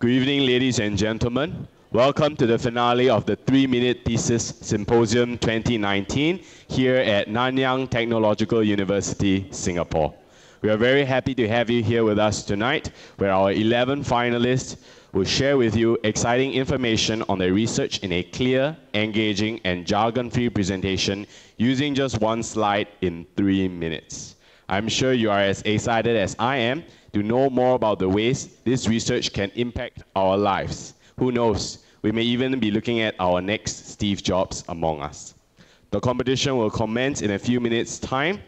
Good evening, ladies and gentlemen. Welcome to the finale of the 3-Minute Thesis Symposium 2019 here at Nanyang Technological University, Singapore. We are very happy to have you here with us tonight, where our 11 finalists will share with you exciting information on their research in a clear, engaging, and jargon-free presentation using just one slide in 3 minutes. I'm sure you are as excited as I am to know more about the ways this research can impact our lives. Who knows, we may even be looking at our next Steve Jobs among us. The competition will commence in a few minutes' time.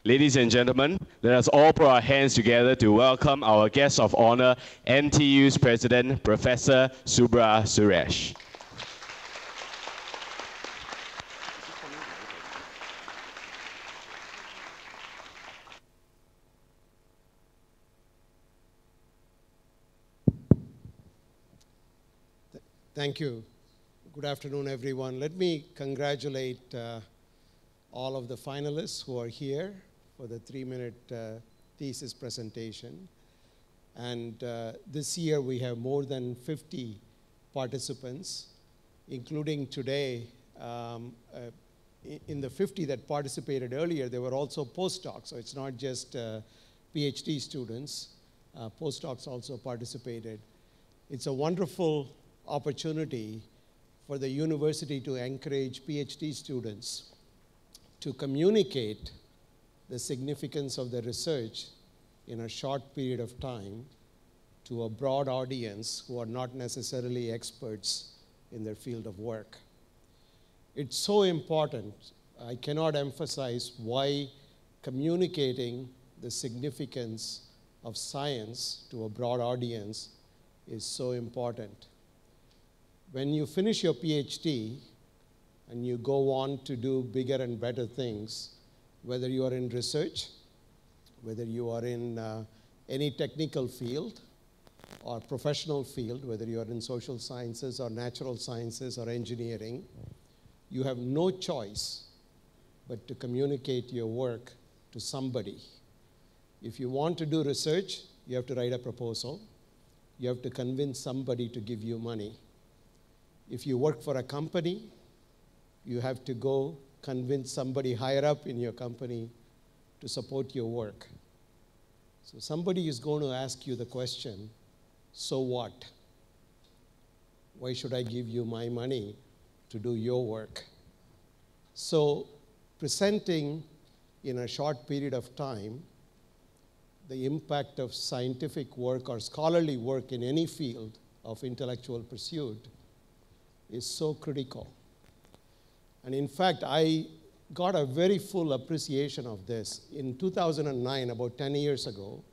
Ladies and gentlemen, let us all put our hands together to welcome our guest of honor, NTU's President, Professor Subra Suresh. Thank you. Good afternoon, everyone. Let me congratulate all of the finalists who are here for the 3-minute thesis presentation. And this year we have more than 50 participants, including today. In the 50 that participated earlier, there were also postdocs. So it's not just PhD students. Postdocs also participated. It's a wonderful opportunity for the university to encourage PhD students to communicate the significance of the research in a short period of time to a broad audience who are not necessarily experts in their field of work. It's so important. I cannot emphasize why communicating the significance of science to a broad audience is so important. When you finish your PhD and you go on to do bigger and better things, whether you are in research, whether you are in any technical field or professional field, whether you are in social sciences or natural sciences or engineering, you have no choice but to communicate your work to somebody. If you want to do research, you have to write a proposal. You have to convince somebody to give you money. If you work for a company, you have to go convince somebody higher up in your company to support your work. So somebody is going to ask you the question, so what? Why should I give you my money to do your work? So presenting in a short period of time the impact of scientific work or scholarly work in any field of intellectual pursuit is so critical. And in fact, I got a very full appreciation of this. In 2009, about 10 years ago,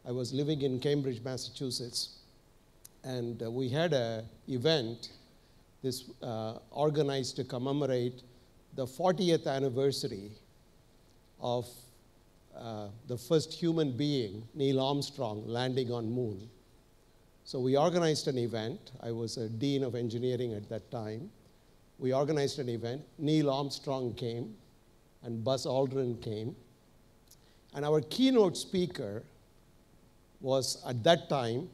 I was living in Cambridge, Massachusetts, and we had an event organized to commemorate the 40th anniversary of the first human being, Neil Armstrong, landing on moon. So we organized an event. I was a dean of engineering at that time. We organized an event. Neil Armstrong came, and Buzz Aldrin came. And our keynote speaker was, at that time,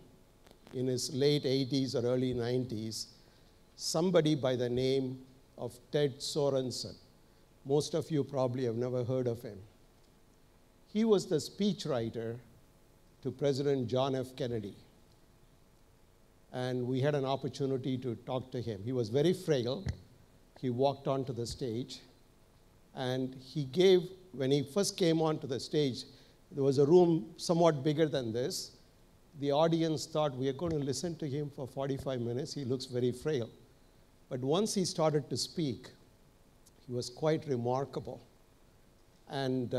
in his late 80s or early 90s, somebody by the name of Ted Sorensen. Most of you probably have never heard of him. He was the speechwriter to President John F. Kennedy. And we had an opportunity to talk to him. He was very frail. He walked onto the stage, and he gave, when he first came onto the stage, there was a room somewhat bigger than this. The audience thought, we are going to listen to him for 45 minutes. He looks very frail. But once he started to speak, he was quite remarkable. And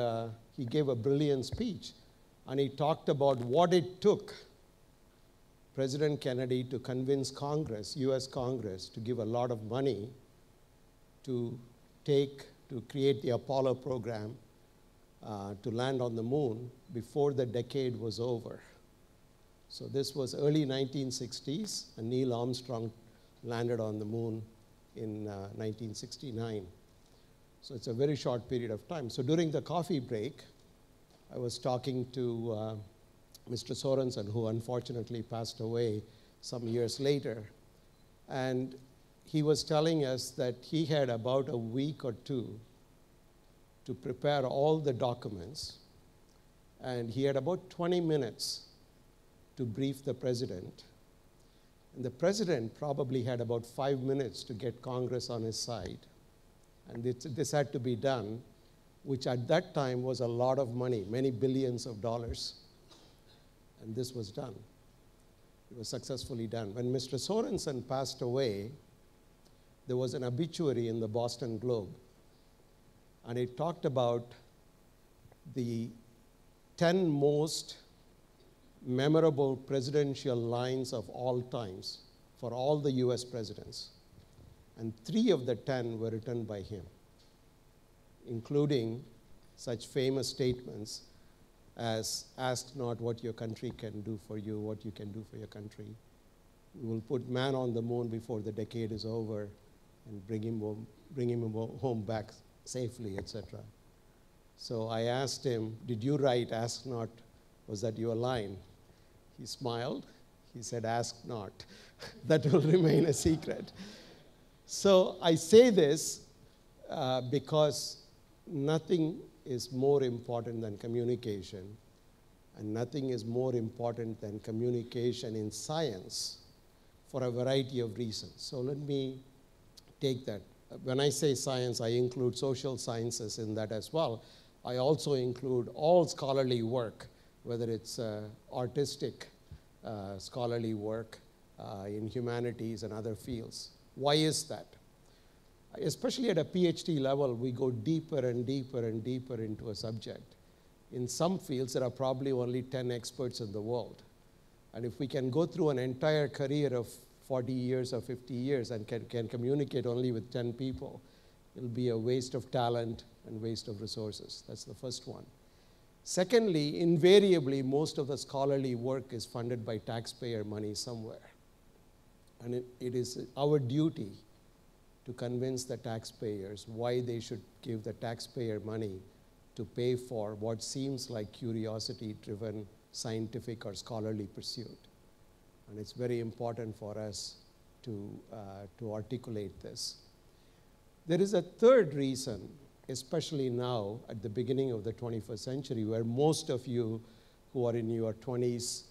he gave a brilliant speech. And he talked about what it took President Kennedy to convince Congress, US Congress, to give a lot of money to create the Apollo program to land on the moon before the decade was over. So this was early 1960s, and Neil Armstrong landed on the moon in 1969. So it's a very short period of time. So during the coffee break, I was talking to Mr. Sorensen, who unfortunately passed away some years later. And he was telling us that he had about a week or two to prepare all the documents. And he had about 20 minutes to brief the president. And the president probably had about 5 minutes to get Congress on his side. And this had to be done, which at that time was a lot of money, many billions of dollars. And this was done. It was successfully done. When Mr. Sorensen passed away, there was an obituary in the Boston Globe. And it talked about the 10 most memorable presidential lines of all times for all the US presidents. And 3 of the 10 were written by him, including such famous statements as, "Ask not what your country can do for you, what you can do for your country. We will put man on the moon before the decade is over and bring him home back safely," etc. So I asked him, "Did you write 'Ask not'? Was that your line?" He smiled. He said, "Ask not." That will remain a secret. So I say this because nothing is more important than communication, and nothing is more important than communication in science for a variety of reasons. So let me take that. When I say science, I include social sciences in that as well. I also include all scholarly work, whether it's artistic scholarly work in humanities and other fields. Why is that? Especially at a PhD level, we go deeper and deeper and deeper into a subject. In some fields, there are probably only 10 experts in the world. And if we can go through an entire career of 40 years or 50 years and can communicate only with 10 people, it'll be a waste of talent and waste of resources. That's the first one. Secondly, invariably, most of the scholarly work is funded by taxpayer money somewhere. And it is our duty to convince the taxpayers why they should give the taxpayer money to pay for what seems like curiosity-driven scientific or scholarly pursuit. And it's very important for us to articulate this. There is a third reason, especially now at the beginning of the 21st century, where most of you who are in your 20s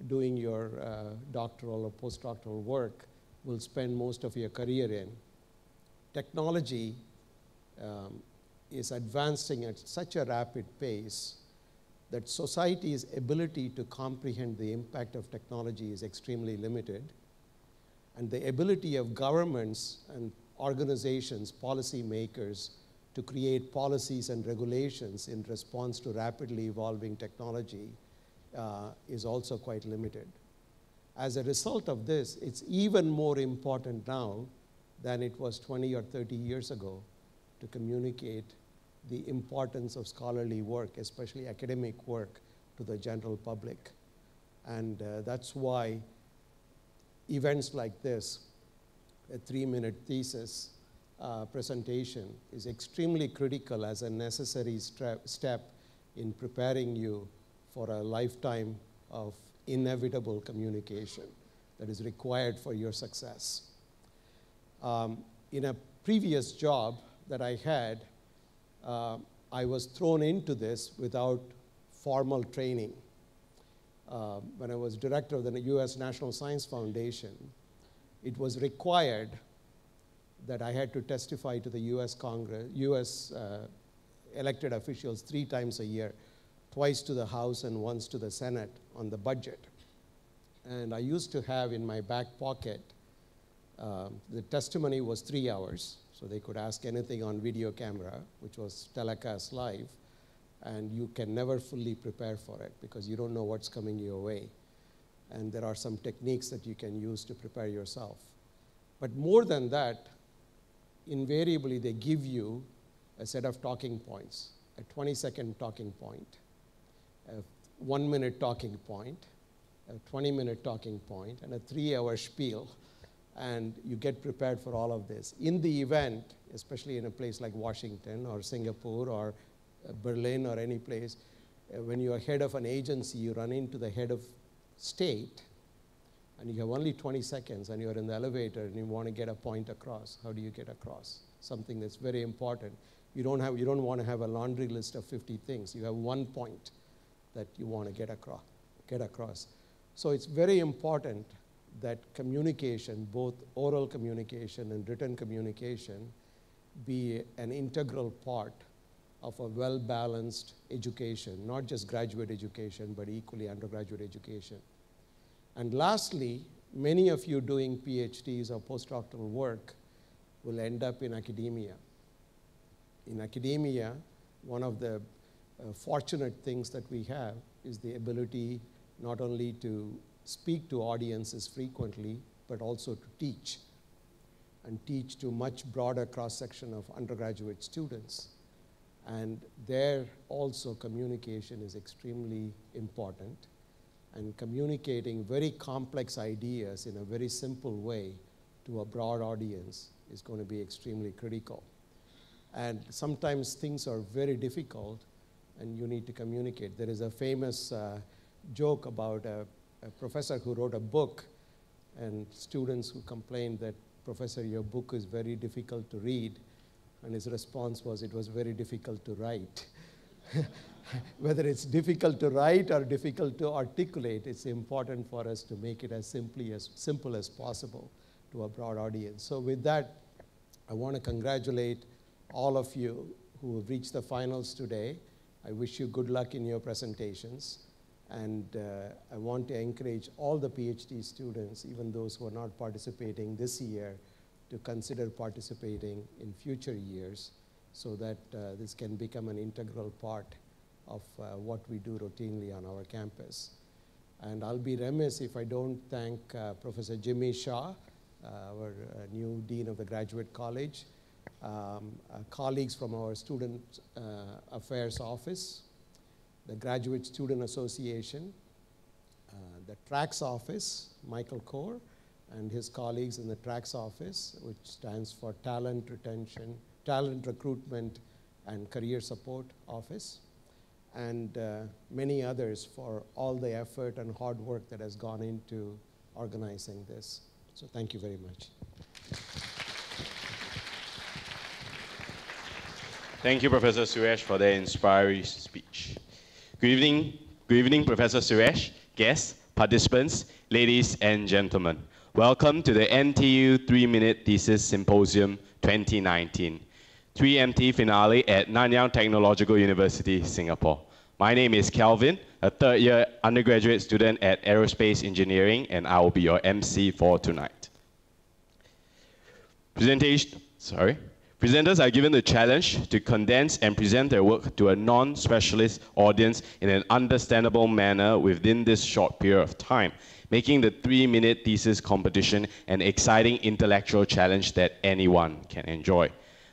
doing your doctoral or postdoctoral work will spend most of your career in. Technology is advancing at such a rapid pace that society's ability to comprehend the impact of technology is extremely limited, and the ability of governments and organizations, policymakers, to create policies and regulations in response to rapidly evolving technology is also quite limited. As a result of this, it's even more important now than it was 20 or 30 years ago to communicate the importance of scholarly work, especially academic work, to the general public. And that's why events like this, a 3-minute thesis presentation, is extremely critical as a necessary step in preparing you for a lifetime of inevitable communication that is required for your success. In a previous job that I had, I was thrown into this without formal training. When I was director of the US National Science Foundation, it was required that I had to testify to the US Congress, US elected officials 3 times a year, twice to the House and once to the Senate on the budget. And I used to have in my back pocket, the testimony was 3 hours, so they could ask anything on video camera, which was telecast live, and you can never fully prepare for it because you don't know what's coming your way. And there are some techniques that you can use to prepare yourself. But more than that, invariably they give you a set of talking points, a 20-second talking point, a 1-minute talking point, a 20-minute talking point, and a 3-hour spiel and you get prepared for all of this. In the event, especially in a place like Washington or Singapore or Berlin or any place, when you are head of an agency, you run into the head of state, and you have only 20 seconds, and you're in the elevator, and you want to get a point across. How do you get across? Something that's very important. You don't want to have a laundry list of 50 things. You have one point that you want to get across. So it's very important that communication, both oral communication and written communication, be an integral part of a well-balanced education, not just graduate education, but equally undergraduate education. And lastly, many of you doing PhDs or postdoctoral work will end up in academia. In academia, one of the fortunate things that we have is the ability not only to speak to audiences frequently, but also to teach, and teach to much broader cross-section of undergraduate students. And there also communication is extremely important, and communicating very complex ideas in a very simple way to a broad audience is going to be extremely critical. And sometimes things are very difficult and you need to communicate. There is a famous joke about a professor who wrote a book, and students who complained that, "Professor, your book is very difficult to read." And his response was, "It was very difficult to write." Whether it's difficult to write or difficult to articulate, it's important for us to make it as simple as possible to a broad audience. So with that, I want to congratulate all of you who have reached the finals today. I wish you good luck in your presentations. And I want to encourage all the PhD students, even those who are not participating this year, to consider participating in future years so that this can become an integral part of what we do routinely on our campus. And I'll be remiss if I don't thank Professor Jimmy Shah, our new Dean of the Graduate College, colleagues from our Student Affairs Office, the Graduate Student Association, the TRACS Office, Michael Kaur, and his colleagues in the TRACS Office, which stands for Talent Recruitment and Career Support Office, and many others for all the effort and hard work that has gone into organizing this. So thank you very much. Thank you, Professor Suresh, for that inspiring speech. Good evening, Professor Suresh, guests, participants, ladies and gentlemen. Welcome to the NTU 3-Minute Thesis Symposium 2019, 3MT finale at Nanyang Technological University, Singapore. My name is Kelvin, a third-year undergraduate student at Aerospace Engineering, and I will be your MC for tonight. Presenters are given the challenge to condense and present their work to a non-specialist audience in an understandable manner within this short period of time, making the 3-minute thesis competition an exciting intellectual challenge that anyone can enjoy.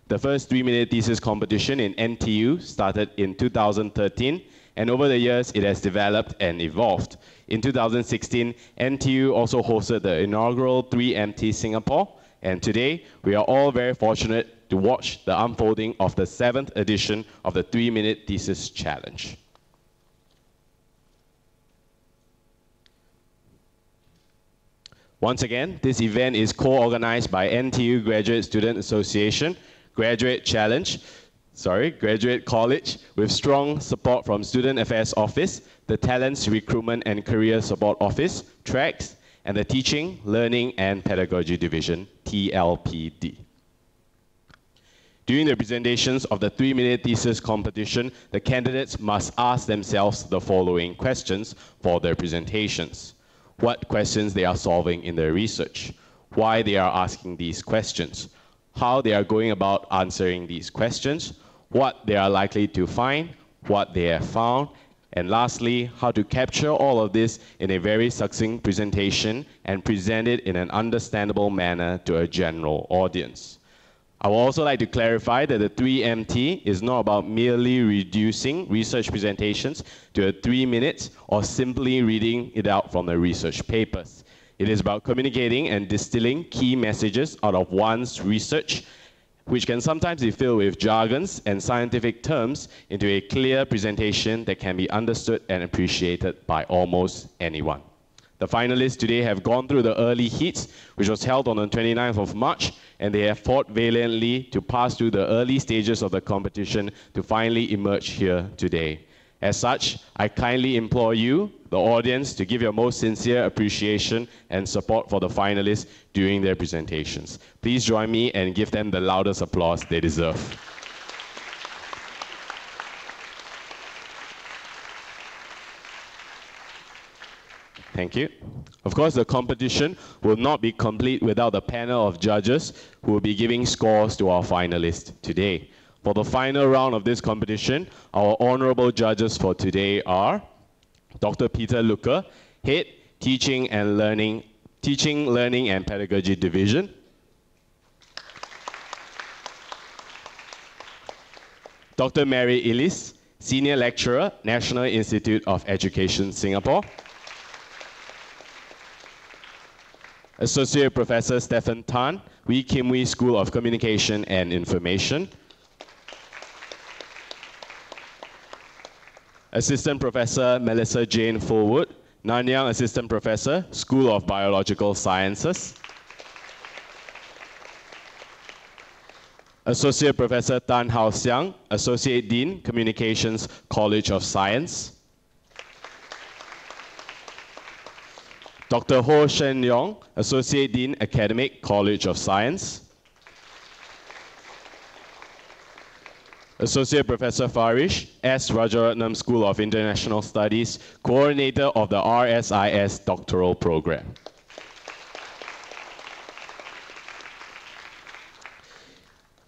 The first 3-minute thesis competition in NTU started in 2013, and over the years it has developed and evolved. In 2016, NTU also hosted the inaugural 3MT Singapore, and today we are all very fortunate to watch the unfolding of the 7th edition of the 3-minute thesis challenge. Once again, this event is co-organized by NTU Graduate Student Association, Graduate College, with strong support from Student Affairs Office, the Talents, Recruitment and Career Support Office, TRACS, and the Teaching, Learning and Pedagogy Division, TLPD. During the presentations of the 3-minute thesis competition, the candidates must ask themselves the following questions for their presentations. What questions they are solving in their research, why they are asking these questions, how they are going about answering these questions, what they are likely to find, what they have found, and lastly, how to capture all of this in a very succinct presentation and present it in an understandable manner to a general audience. I would also like to clarify that the 3MT is not about merely reducing research presentations to 3 minutes or simply reading it out from the research papers. It is about communicating and distilling key messages out of one's research, which can sometimes be filled with jargons and scientific terms, into a clear presentation that can be understood and appreciated by almost anyone. The finalists today have gone through the early heats, which was held on the 29th of March, and they have fought valiantly to pass through the early stages of the competition to finally emerge here today. As such, I kindly implore you, the audience, to give your most sincere appreciation and support for the finalists during their presentations. Please join me and give them the loudest applause they deserve. Thank you. Of course, the competition will not be complete without the panel of judges who will be giving scores to our finalists today. For the final round of this competition, our honorable judges for today are Dr. Peter Luca, Head, Teaching, Learning and Pedagogy Division. Dr. Mary Ellis, Senior Lecturer, National Institute of Education, Singapore. Associate Professor Stephen Tan, Wee Kim Wee School of Communication and Information. Assistant Professor Melissa Jane Fullwood, Nanyang Assistant Professor, School of Biological Sciences. Associate Professor Tan Hao Xiang, Associate Dean, Communications, College of Science. Dr. Ho Shen Yong, Associate Dean, Academic, College of Science. Associate Professor Farish, S. Rajaratnam School of International Studies, Coordinator of the RSIS Doctoral Program.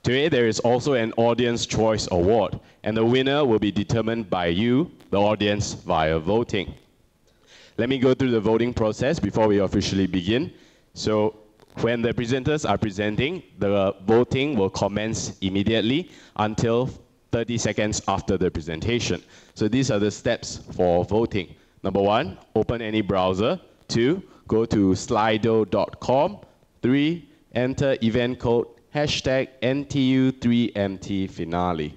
Today, there is also an Audience Choice Award, and the winner will be determined by you, the audience, via voting. Let me go through the voting process before we officially begin. So, when the presenters are presenting, the voting will commence immediately until 30 seconds after the presentation. So these are the steps for voting. Number 1, open any browser. 2, go to slido.com. 3, enter event code #NTU3MT Finale.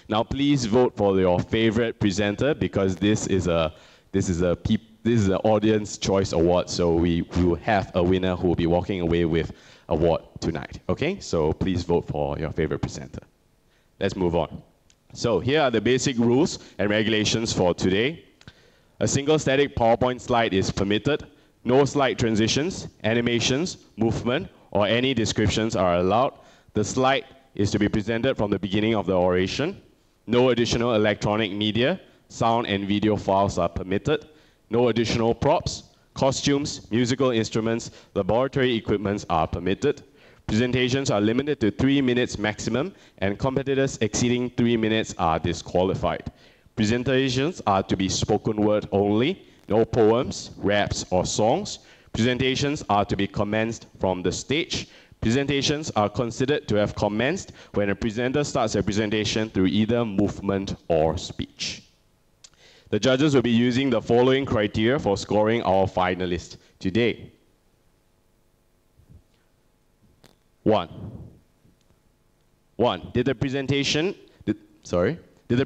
Now please vote for your favorite presenter, because this is an Audience Choice Award, so we will have a winner who will be walking away with award tonight. Okay, so please vote for your favorite presenter. Let's move on. So here are the basic rules and regulations for today. A single static PowerPoint slide is permitted. No slide transitions, animations, movement, or any descriptions are allowed. The slide is to be presented from the beginning of the oration. No additional electronic media, sound and video files are permitted. No additional props, costumes, musical instruments, laboratory equipment are permitted. Presentations are limited to 3 minutes maximum, and competitors exceeding 3 minutes are disqualified. Presentations are to be spoken word only, no poems, raps, or songs. Presentations are to be commenced from the stage. Presentations are considered to have commenced when a presenter starts a presentation through either movement or speech. The judges will be using the following criteria for scoring our finalists today. 1. Did the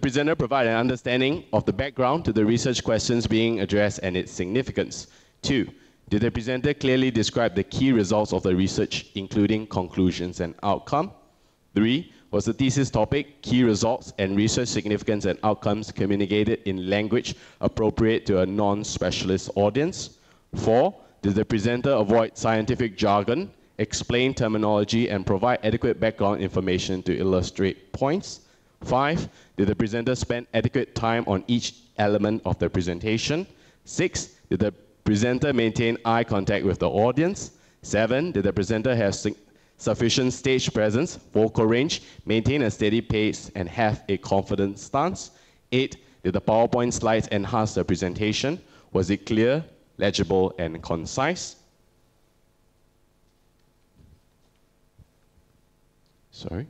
presenter provide an understanding of the background to the research questions being addressed and its significance? 2. Did the presenter clearly describe the key results of the research, including conclusions and outcome? 3. Was the thesis topic, key results, and research significance and outcomes communicated in language appropriate to a non-specialist audience? 4. Did the presenter avoid scientific jargon, explain terminology, and provide adequate background information to illustrate points? 5. Did the presenter spend adequate time on each element of the presentation? 6. Did the presenter maintain eye contact with the audience? 7. Did the presenter have sufficient stage presence, vocal range, maintain a steady pace, and have a confident stance? 8. Did the PowerPoint slides enhance the presentation? Was it clear, legible, and concise? Sorry?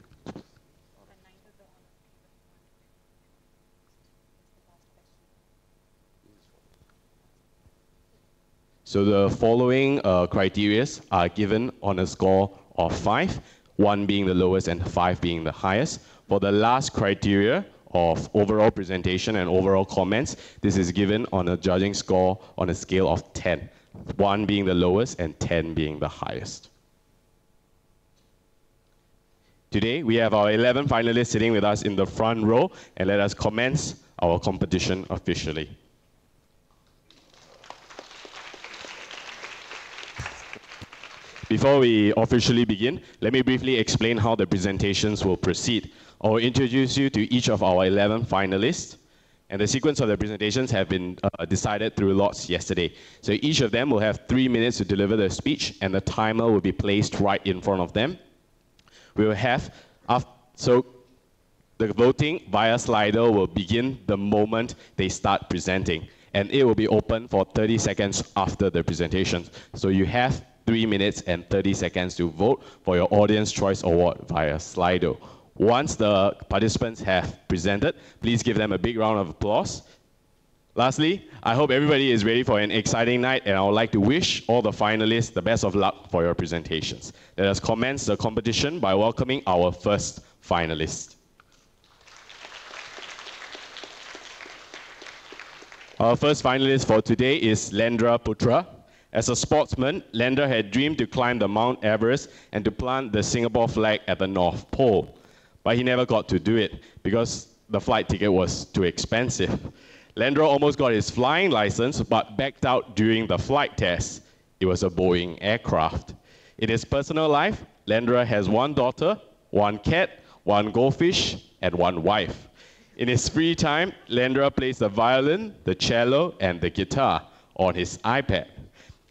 So the following criteria are given on a score of 5, 1 being the lowest and 5 being the highest. For the last criteria of overall presentation and overall comments, this is given on a judging score on a scale of 10, 1 being the lowest and 10 being the highest. Today, we have our 11 finalists sitting with us in the front row, and let us commence our competition officially. Before we officially begin, let me briefly explain how the presentations will proceed. I will introduce you to each of our 11 finalists, and the sequence of the presentations have been decided through lots yesterday. So each of them will have 3 minutes to deliver their speech, and the timer will be placed right in front of them. We will have, so the voting via Slido will begin the moment they start presenting, and it will be open for 30 seconds after the presentation. So you have 3 minutes and 30 seconds to vote for your Audience Choice Award via Slido. Once the participants have presented, please give them a big round of applause. Lastly, I hope everybody is ready for an exciting night, and I would like to wish all the finalists the best of luck for your presentations. Let us commence the competition by welcoming our first finalist. Our first finalist for today is Lendra Putra. As a sportsman, Lendra had dreamed to climb the Mount Everest and to plant the Singapore flag at the North Pole. But he never got to do it because the flight ticket was too expensive. Lendra almost got his flying license, but backed out during the flight test. It was a Boeing aircraft. In his personal life, Lendra has 1 daughter, 1 cat, 1 goldfish, and 1 wife. In his free time, Lendra plays the violin, the cello, and the guitar on his iPad.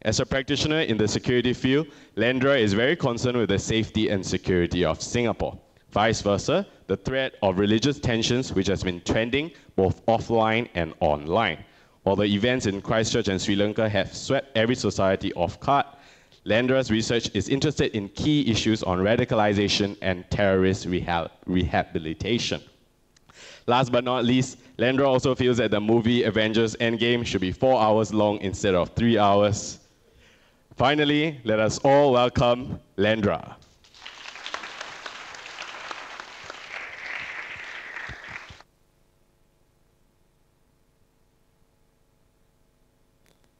As a practitioner in the security field, Lendra is very concerned with the safety and security of Singapore. Vice versa, the threat of religious tensions, which has been trending both offline and online. While the events in Christchurch and Sri Lanka have swept every society off guard, Lendra's research is interested in key issues on radicalization and terrorist rehabilitation. Last but not least, Lendra also feels that the movie Avengers Endgame should be 4 hours long instead of 3 hours. Finally, let us all welcome Lendra.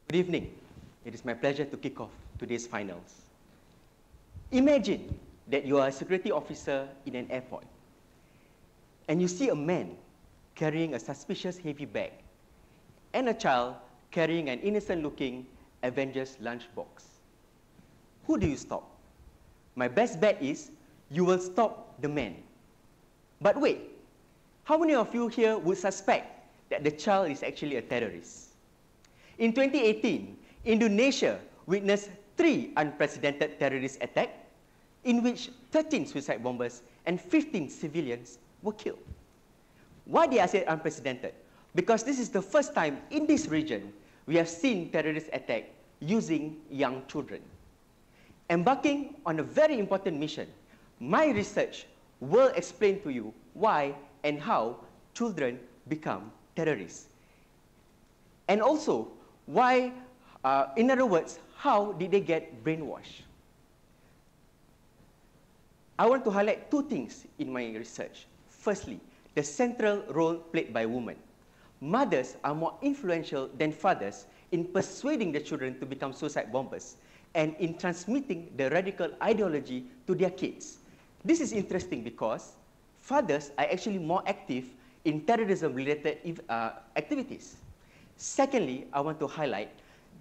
Good evening. It is my pleasure to kick off today's finals. Imagine that you are a security officer in an airport and you see a man carrying a suspicious heavy bag and a child carrying an innocent-looking Avengers lunchbox. Who do you stop? My best bet is you will stop the man. But wait, how many of you here would suspect that the child is actually a terrorist? In 2018, Indonesia witnessed 3 unprecedented terrorist attacks in which 13 suicide bombers and 15 civilians were killed. Why did I say unprecedented? Because this is the first time in this region we have seen terrorist attack using young children. Embarking on a very important mission, my research will explain to you why and how children become terrorists. And also, why, in other words, how did they get brainwashed? I want to highlight 2 things in my research. Firstly, the central role played by women. Mothers are more influential than fathers in persuading the children to become suicide bombers and in transmitting the radical ideology to their kids. This is interesting because fathers are actually more active in terrorism-related activities. Secondly, I want to highlight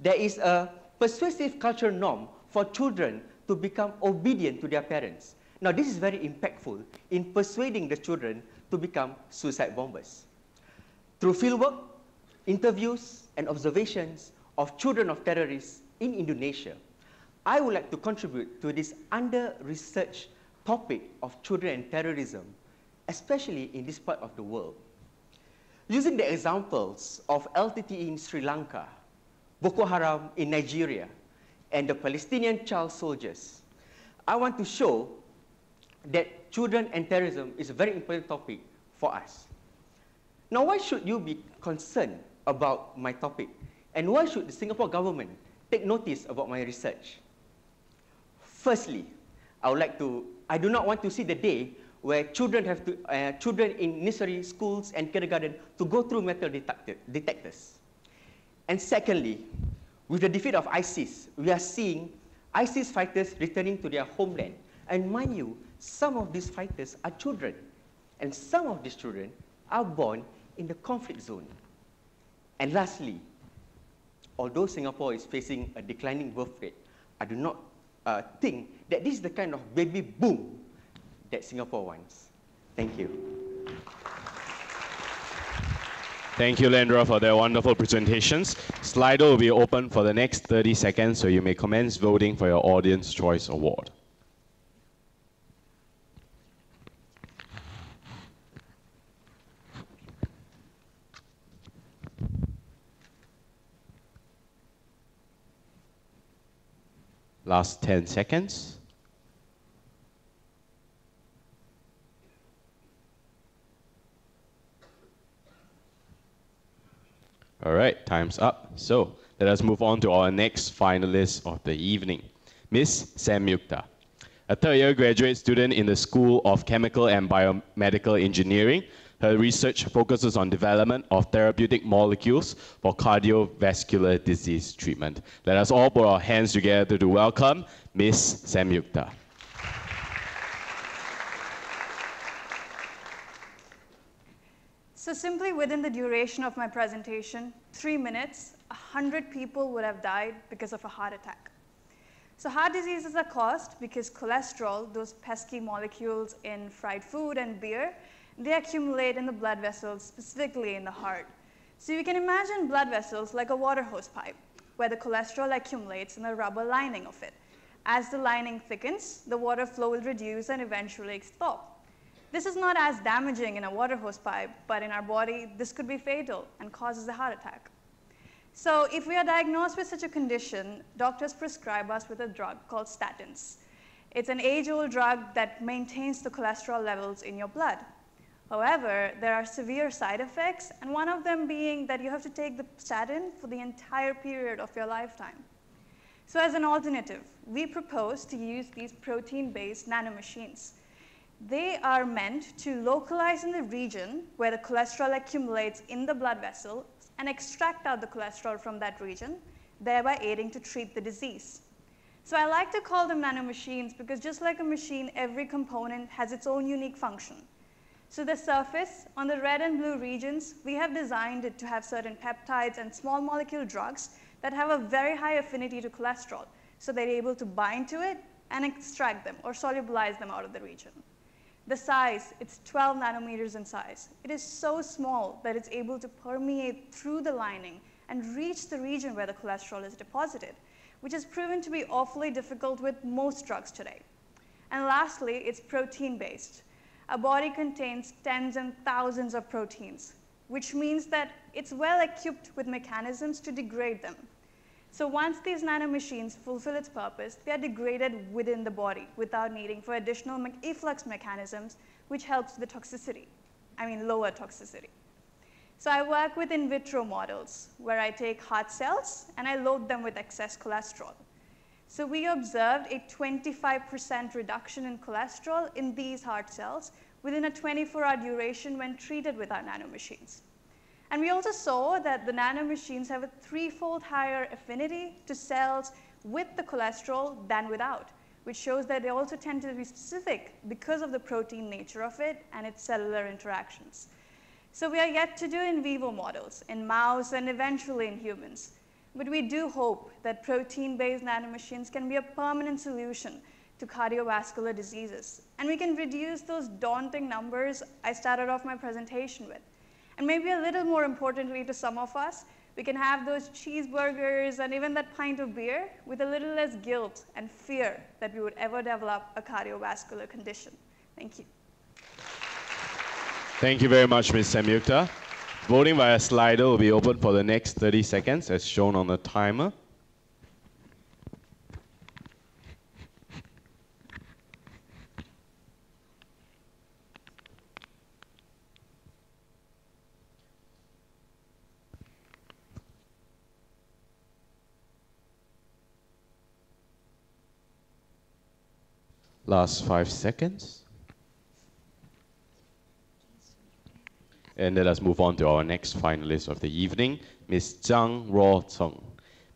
there is a persuasive cultural norm for children to become obedient to their parents. Now, this is very impactful in persuading the children to become suicide bombers. Through fieldwork, interviews, and observations of children of terrorists in Indonesia, I would like to contribute to this under-researched topic of children and terrorism, especially in this part of the world. Using the examples of LTTE in Sri Lanka, Boko Haram in Nigeria, and the Palestinian child soldiers, I want to show that children and terrorism is a very important topic for us. Now, why should you be concerned about my topic? And why should the Singapore government take notice about my research. Firstly, I do not want to see the day where children in nursery schools and kindergarten to go through metal detectors. And secondly, with the defeat of ISIS, we are seeing ISIS fighters returning to their homeland. And mind you, some of these fighters are children. And some of these children are born in the conflict zone. And lastly, although Singapore is facing a declining birth rate, I do not think that this is the kind of baby boom that Singapore wants. Thank you. Thank you, Lendra, for their wonderful presentations. Slido will be open for the next 30 seconds, so you may commence voting for your Audience Choice Award. Last 10 seconds. All right, time's up. So let us move on to our next finalist of the evening, Ms. Samyukta, a third-year graduate student in the School of Chemical and Biomedical Engineering. Her research focuses on development of therapeutic molecules for cardiovascular disease treatment. Let us all put our hands together to welcome Ms. Samyukta. So simply within the duration of my presentation, 3 minutes, 100 people would have died because of a heart attack. So heart diseases are caused because cholesterol, those pesky molecules in fried food and beer, they accumulate in the blood vessels, specifically in the heart. So you can imagine blood vessels like a water hose pipe, where the cholesterol accumulates in the rubber lining of it. As the lining thickens, the water flow will reduce and eventually stop. This is not as damaging in a water hose pipe, but in our body, this could be fatal and causes a heart attack. So if we are diagnosed with such a condition, doctors prescribe us with a drug called statins. It's an age-old drug that maintains the cholesterol levels in your blood. However, there are severe side effects, and one of them being that you have to take the statin for the entire period of your lifetime. So as an alternative, we propose to use these protein-based nanomachines. They are meant to localize in the region where the cholesterol accumulates in the blood vessel and extract out the cholesterol from that region, thereby aiding to treat the disease. So I like to call them nanomachines because just like a machine, every component has its own unique function. So the surface, on the red and blue regions, we have designed it to have certain peptides and small molecule drugs that have a very high affinity to cholesterol. So they're able to bind to it and extract them or solubilize them out of the region. The size, it's 12 nanometers in size. It is so small that it's able to permeate through the lining and reach the region where the cholesterol is deposited, which has proven to be awfully difficult with most drugs today. And lastly, it's protein-based. Our body contains tens and thousands of proteins, which means that it's well equipped with mechanisms to degrade them. So once these nanomachines fulfill its purpose, they are degraded within the body without needing for additional efflux mechanisms, which helps the toxicity, lower toxicity. So I work with in vitro models where I take heart cells and I load them with excess cholesterol. So we observed a 25% reduction in cholesterol in these heart cells within a 24-hour duration when treated with our nanomachines. And we also saw that the nanomachines have a 3-fold higher affinity to cells with the cholesterol than without, which shows that they also tend to be specific because of the protein nature of it and its cellular interactions. So we are yet to do in vivo models, in mouse and eventually in humans. But we do hope that protein-based nanomachines can be a permanent solution to cardiovascular diseases. And we can reduce those daunting numbers I started off my presentation with. And maybe a little more importantly to some of us, we can have those cheeseburgers and even that pint of beer with a little less guilt and fear that we would ever develop a cardiovascular condition. Thank you. Thank you very much, Ms. Samyukta. Voting via Slido will be open for the next 30 seconds as shown on the timer. Last 5 seconds. And let us move on to our next finalist of the evening, Ms. Zhang Ruo-Cheng.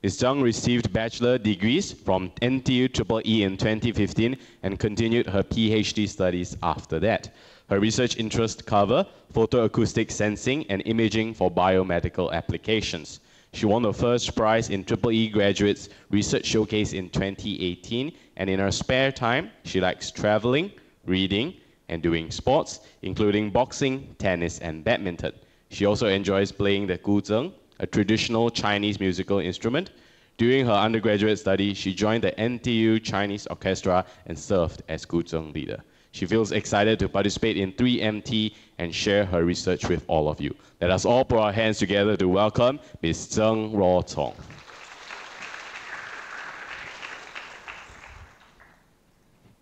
Ms. Zhang received bachelor degrees from NTUGSA in 2015 and continued her PhD studies after that. Her research interests cover photoacoustic sensing and imaging for biomedical applications. She won the first prize in NTU Graduate Research Showcase in 2018, and in her spare time, she likes traveling, reading, and doing sports, including boxing, tennis, and badminton. She also enjoys playing the guzheng, a traditional Chinese musical instrument. During her undergraduate study, she joined the NTU Chinese Orchestra and served as guzheng leader. She feels excited to participate in 3MT and share her research with all of you. Let us all put our hands together to welcome Ms. Zhang Ruo-Cheng.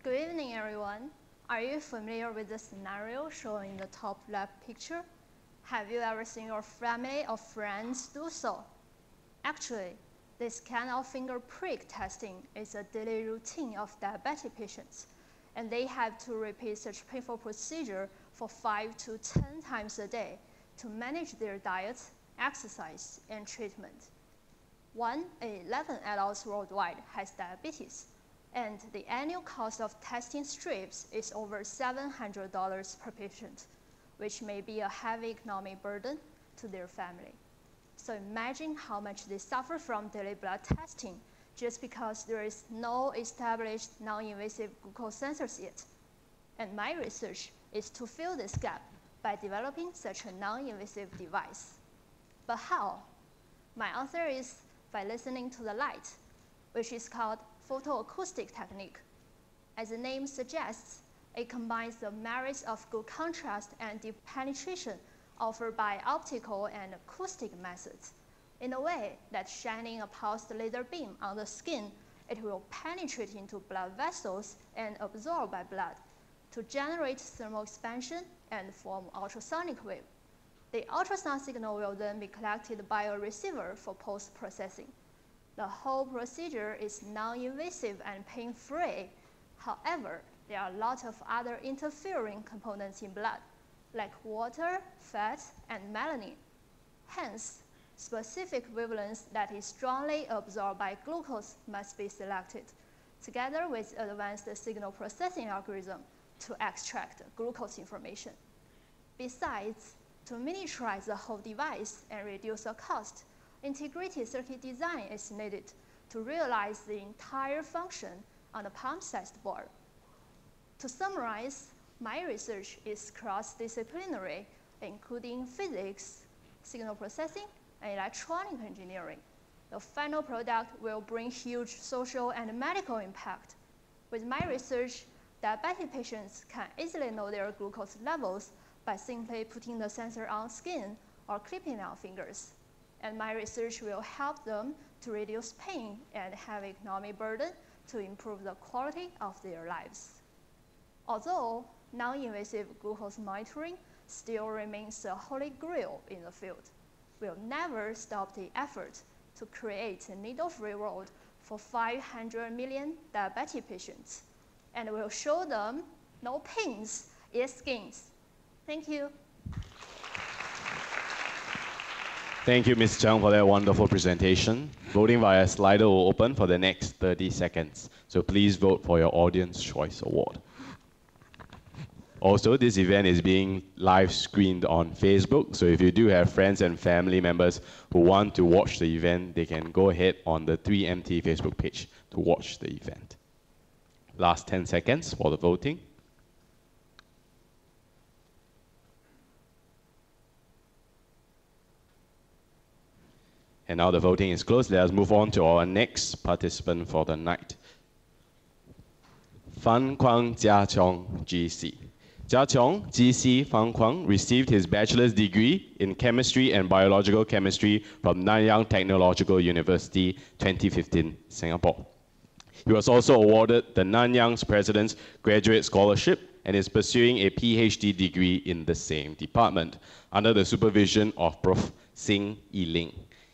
Good evening, everyone. Are you familiar with the scenario shown in the top left picture? Have you ever seen your family or friends do so? Actually, this kind of finger prick testing is a daily routine of diabetic patients, and they have to repeat such painful procedure for 5 to 10 times a day to manage their diet, exercise, and treatment. 1 in 11 adults worldwide has diabetes, and the annual cost of testing strips is over $700 per patient, which may be a heavy economic burden to their family. So imagine how much they suffer from daily blood testing just because there is no established non-invasive glucose sensors yet. And my research is to fill this gap by developing such a non-invasive device. But how? My answer is by listening to the light, which is called photoacoustic technique. As the name suggests, it combines the merits of good contrast and deep penetration offered by optical and acoustic methods in a way that shining a pulsed laser beam on the skin, it will penetrate into blood vessels and absorb by blood to generate thermal expansion and form ultrasonic wave. The ultrasound signal will then be collected by a receiver for post-processing. The whole procedure is non-invasive and pain-free. However, there are a lot of other interfering components in blood, like water, fat, and melanin. Hence, specific wavelengths that is strongly absorbed by glucose must be selected, together with advanced signal processing algorithm to extract glucose information. Besides, to miniaturize the whole device and reduce the cost, integrated circuit design is needed to realize the entire function on a palm-sized board. To summarize, my research is cross-disciplinary, including physics, signal processing, and electronic engineering. The final product will bring huge social and medical impact. With my research, diabetic patients can easily know their glucose levels by simply putting the sensor on skin or clipping on fingers. And my research will help them to reduce pain and have economic burden to improve the quality of their lives. Although non-invasive glucose monitoring still remains a holy grail in the field, we'll never stop the effort to create a needle-free world for 500 million diabetic patients. And we'll show them no pains, yes gains. Thank you. Thank you, Ms. Zhang, for that wonderful presentation. Voting via Slido will open for the next 30 seconds. So please vote for your Audience Choice Award. Also, this event is being live screened on Facebook. So if you do have friends and family members who want to watch the event, they can go ahead on the 3MT Facebook page to watch the event. Last 10 seconds for the voting. And now the voting is closed. Let us move on to our next participant for the night. Fan Kwang Jiachong, GC. Jiachong, GC Fan Kwang, received his bachelor's degree in chemistry and biological chemistry from Nanyang Technological University, 2015, Singapore. He was also awarded the Nanyang's President's Graduate Scholarship and is pursuing a PhD degree in the same department under the supervision of Prof. Sing Yi Ling.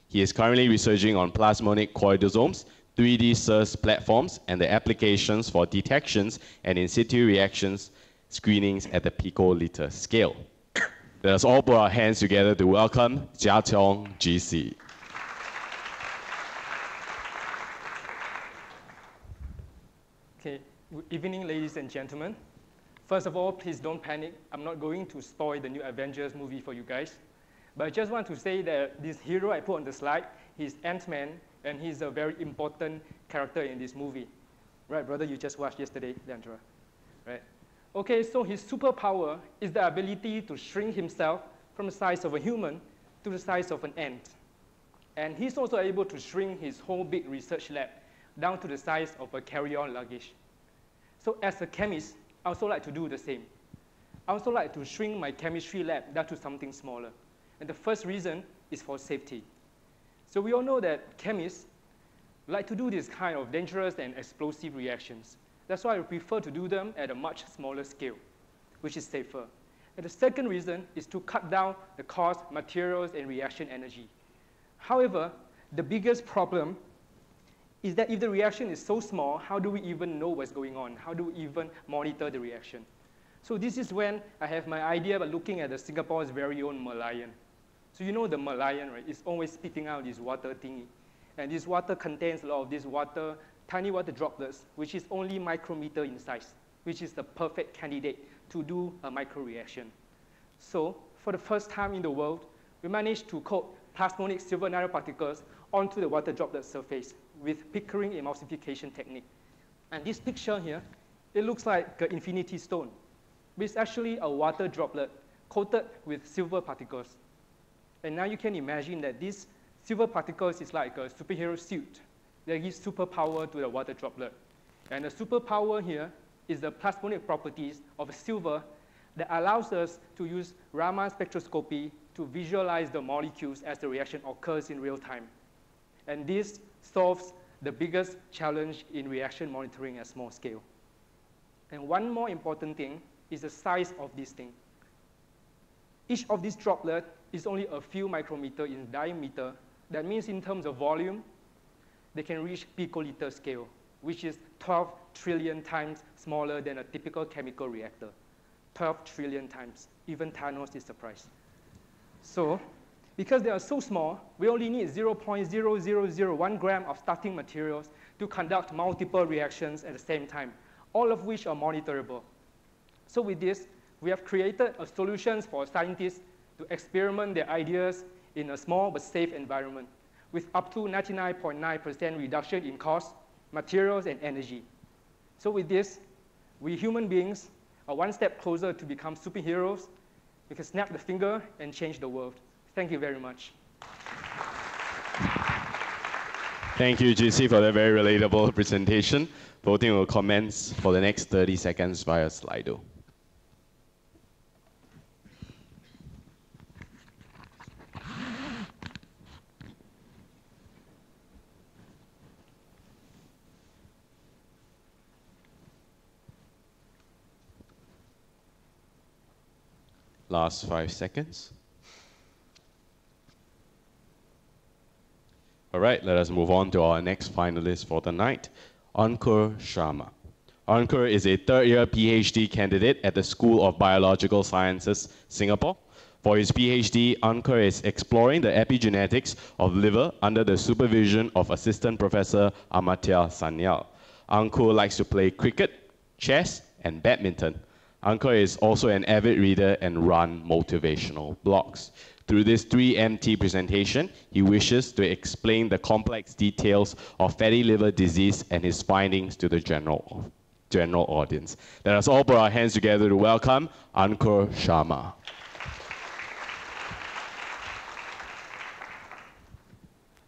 He is currently researching on plasmonic choroidosomes, 3D SIRS platforms, and the applications for detections and in situ reactions screenings at the picoliter scale. Let us all put our hands together to welcome Jia Tiong, GC. Okay, good evening, ladies and gentlemen. First of all, please don't panic. I'm not going to spoil the new Avengers movie for you guys. But I just want to say that this hero I put on the slide, he's Ant-Man, and he's a very important character in this movie. Right, brother, you just watched yesterday, Leandra, right? Okay, so his superpower is the ability to shrink himself from the size of a human to the size of an ant. And he's also able to shrink his whole big research lab down to the size of a carry-on luggage. So as a chemist, I also like to do the same. I also like to shrink my chemistry lab down to something smaller. And the first reason is for safety. So we all know that chemists like to do this kind of dangerous and explosive reactions. That's why I prefer to do them at a much smaller scale, which is safer. And the second reason is to cut down the cost, materials, and reaction energy. However, the biggest problem is that if the reaction is so small, how do we even know what's going on? How do we even monitor the reaction? So this is when I have my idea about looking at Singapore's very own Merlion. So you know the Merlion, right? It's always spitting out this water thingy. And this water contains a lot of this water, tiny water droplets, which is only micrometer in size, which is the perfect candidate to do a microreaction. So for the first time in the world, we managed to coat plasmonic silver nanoparticles onto the water droplet surface with Pickering emulsification technique. And this picture here, it looks like an infinity stone. But it's actually a water droplet coated with silver particles. And now you can imagine that these silver particles is like a superhero suit that gives superpower to the water droplet. And the superpower here is the plasmonic properties of silver that allows us to use Raman spectroscopy to visualize the molecules as the reaction occurs in real time. And this solves the biggest challenge in reaction monitoring at small scale. And one more important thing is the size of this thing. Each of these droplets is only a few micrometers in diameter. That means in terms of volume, they can reach picoliter scale, which is 12 trillion times smaller than a typical chemical reactor. 12 trillion times. Even Thanos is surprised. So, because they are so small, we only need 0.0001 gram of starting materials to conduct multiple reactions at the same time, all of which are monitorable. So with this, we have created a solutions for scientists to experiment their ideas in a small but safe environment with up to 99.9% reduction in cost, materials, and energy. So with this, we human beings are one step closer to become superheroes. We can snap the finger and change the world. Thank you very much. Thank you, GC, for that very relatable presentation. Voting will commence for the next 30 seconds via Slido. Last 5 seconds. All right, let us move on to our next finalist for the night, Ankur Sharma. Ankur is a third-year PhD candidate at the School of Biological Sciences, Singapore. For his PhD, Ankur is exploring the epigenetics of liver under the supervision of Assistant Professor Amartya Sanyal. Ankur likes to play cricket, chess, and badminton. Ankur is also an avid reader and run motivational blogs. Through this 3MT presentation, he wishes to explain the complex details of fatty liver disease and his findings to the general audience. Let us all put our hands together to welcome Ankur Sharma.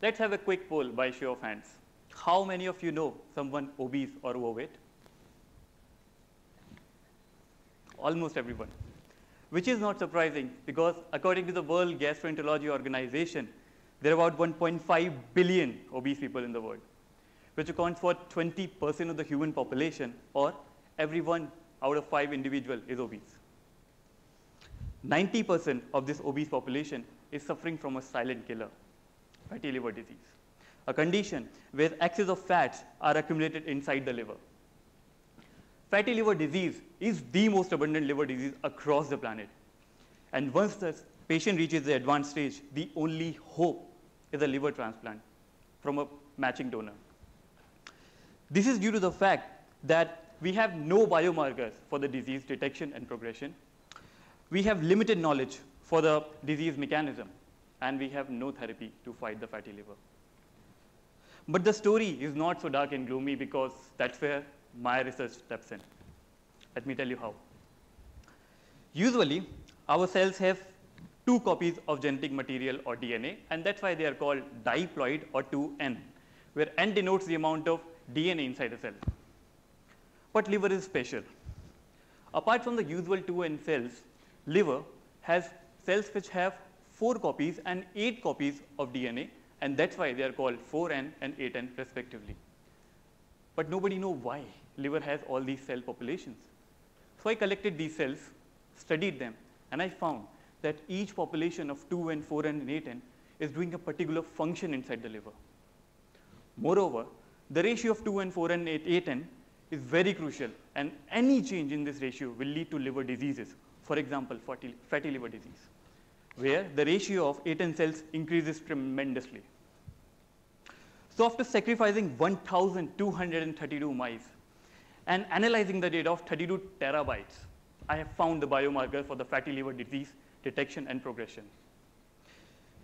Let's have a quick poll by show of hands. How many of you know someone obese or overweight? Almost everyone. Which is not surprising because according to the World Gastroenterology Organization, there are about 1.5 billion obese people in the world, which accounts for 20% of the human population, or every 1 out of 5 individual is obese. 90% of this obese population is suffering from a silent killer, fatty liver disease. a condition where excess of fats are accumulated inside the liver. Fatty liver disease is the most abundant liver disease across the planet. And once the patient reaches the advanced stage, the only hope is a liver transplant from a matching donor. This is due to the fact that we have no biomarkers for the disease detection and progression. We have limited knowledge for the disease mechanism, and we have no therapy to fight the fatty liver. But the story is not so dark and gloomy, because that's where my research steps in. Let me tell you how. Usually, our cells have 2 copies of genetic material or DNA, and that's why they are called diploid or 2N, where N denotes the amount of DNA inside a cell. But liver is special. Apart from the usual 2N cells, liver has cells which have 4 copies and 8 copies of DNA, and that's why they are called 4N and 8N respectively. But nobody knows why liver has all these cell populations. So I collected these cells, studied them, and I found that each population of 2N, 4N, and 8N is doing a particular function inside the liver. Moreover, the ratio of 2N, 4N, and 8N is very crucial, and any change in this ratio will lead to liver diseases. For example, fatty liver disease, where the ratio of 8N cells increases tremendously. So after sacrificing 1,232 mice and analyzing the data of 32 terabytes, I have found the biomarker for the fatty liver disease detection and progression.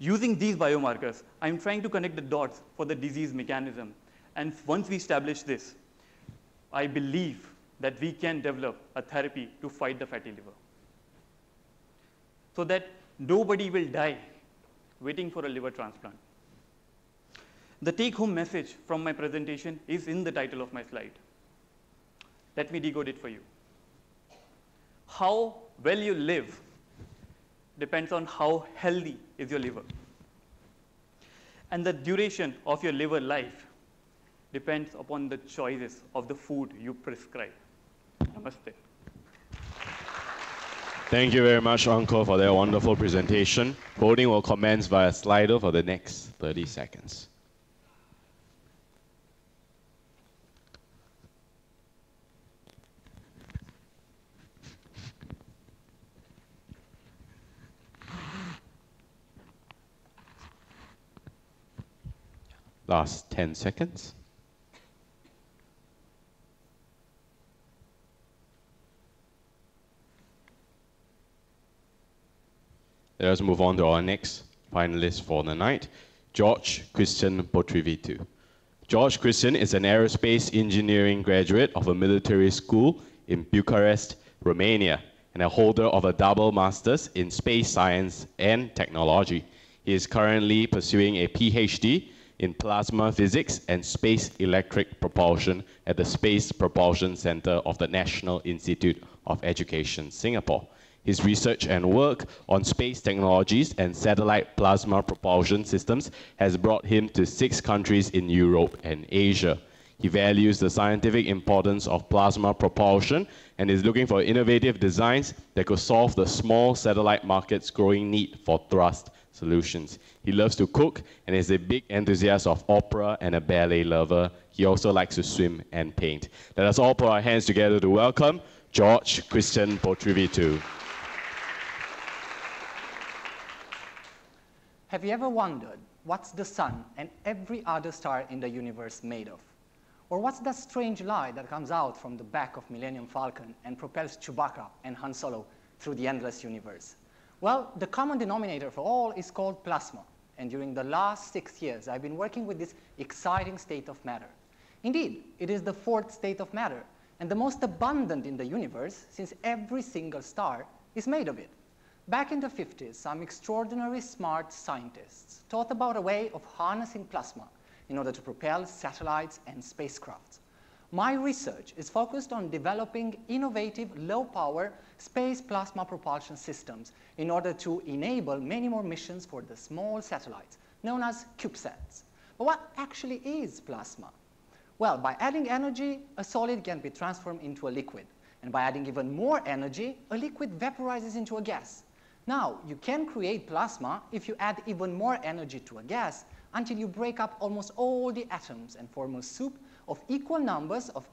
Using these biomarkers, I'm trying to connect the dots for the disease mechanism. And once we establish this, I believe that we can develop a therapy to fight the fatty liver, so that nobody will die waiting for a liver transplant. The take-home message from my presentation is in the title of my slide. Let me decode it for you. How well you live depends on how healthy is your liver. And the duration of your liver life depends upon the choices of the food you prescribe. Namaste. Thank you very much, Uncle, for that wonderful presentation. Voting will commence via Slido for the next 30 seconds. Last 10 seconds. Let us move on to our next finalist for the night, George Christian Potrivitu. George Christian is an aerospace engineering graduate of a military school in Bucharest, Romania, and a holder of a double master's in space science and technology. He is currently pursuing a PhD in plasma physics and space electric propulsion at the Space Propulsion Center of the National Institute of Education, Singapore. His research and work on space technologies and satellite plasma propulsion systems has brought him to 6 countries in Europe and Asia. He values the scientific importance of plasma propulsion and is looking for innovative designs that could solve the small satellite market's growing need for thrust solutions. He loves to cook and is a big enthusiast of opera and a ballet lover. He also likes to swim and paint. Let us all put our hands together to welcome George Christian Potrivitu. Have you ever wondered what's the sun and every other star in the universe made of? Or what's that strange light that comes out from the back of Millennium Falcon and propels Chewbacca and Han Solo through the endless universe? Well, the common denominator for all is called plasma. And during the last 6 years, I've been working with this exciting state of matter. Indeed, it is the 4th state of matter and the most abundant in the universe, since every single star is made of it. Back in the 50s, some extraordinarily smart scientists thought about a way of harnessing plasma in order to propel satellites and spacecraft. My research is focused on developing innovative, low-power space plasma propulsion systems in order to enable many more missions for the small satellites, known as CubeSats. But what actually is plasma? Well, by adding energy, a solid can be transformed into a liquid. And by adding even more energy, a liquid vaporizes into a gas. Now, you can create plasma if you add even more energy to a gas until you break up almost all the atoms and form a soup of equal numbers of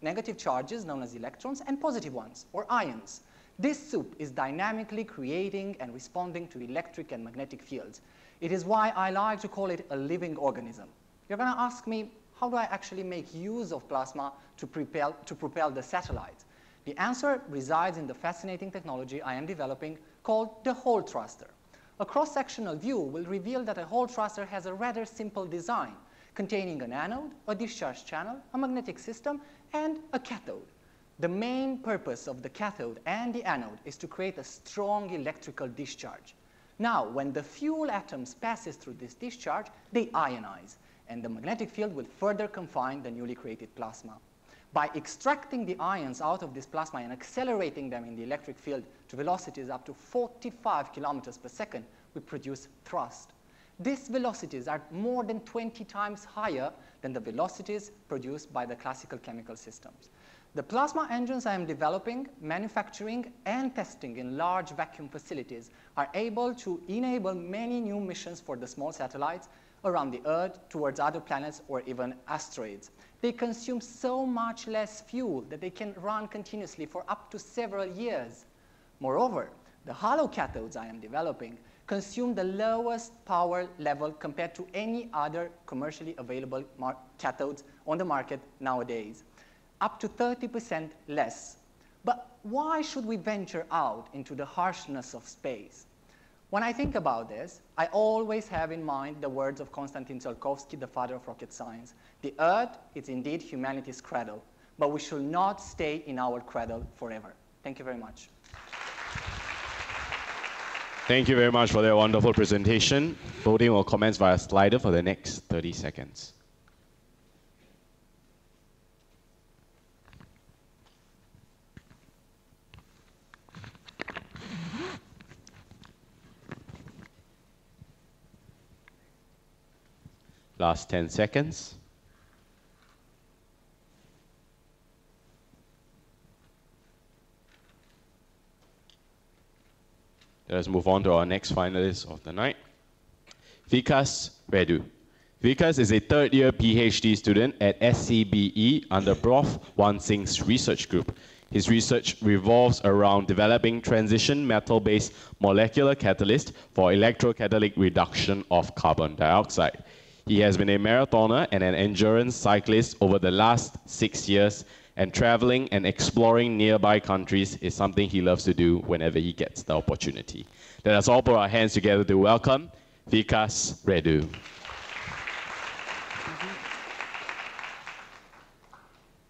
negative charges known as electrons and positive ones, or ions. This soup is dynamically creating and responding to electric and magnetic fields. It is why I like to call it a living organism. You're going to ask me, how do I actually make use of plasma to propel the satellites? The answer resides in the fascinating technology I am developing called the hole thruster. A cross-sectional view will reveal that a hole thruster has a rather simple design, containing an anode, a discharge channel, a magnetic system, and a cathode. The main purpose of the cathode and the anode is to create a strong electrical discharge. Now, when the fuel atoms passes through this discharge, they ionize, and the magnetic field will further confine the newly created plasma. By extracting the ions out of this plasma and accelerating them in the electric field to velocities up to 45 kilometers per second, we produce thrust. These velocities are more than 20 times higher than the velocities produced by the classical chemical systems. The plasma engines I am developing, manufacturing, and testing in large vacuum facilities are able to enable many new missions for the small satellites around the Earth, towards other planets, or even asteroids. They consume so much less fuel that they can run continuously for up to several years. Moreover, the hollow cathodes I am developing consume the lowest power level compared to any other commercially available cathodes on the market nowadays, up to 30% less. But why should we venture out into the harshness of space? When I think about this, I always have in mind the words of Konstantin Tsiolkovsky, the father of rocket science. The Earth is indeed humanity's cradle, but we should not stay in our cradle forever. Thank you very much. Thank you very much for that wonderful presentation. Voting will commence via slider for the next 30 seconds. Last 10 seconds. Let us move on to our next finalist of the night, Vikas Reddu. Vikas is a third-year PhD student at SCBE under Prof. Wan Singh's research group. His research revolves around developing transition metal-based molecular catalysts for electrocatalytic reduction of carbon dioxide. He has been a marathoner and an endurance cyclist over the last 6 years, and traveling and exploring nearby countries is something he loves to do whenever he gets the opportunity. Let us all put our hands together to welcome Vikas Reddu.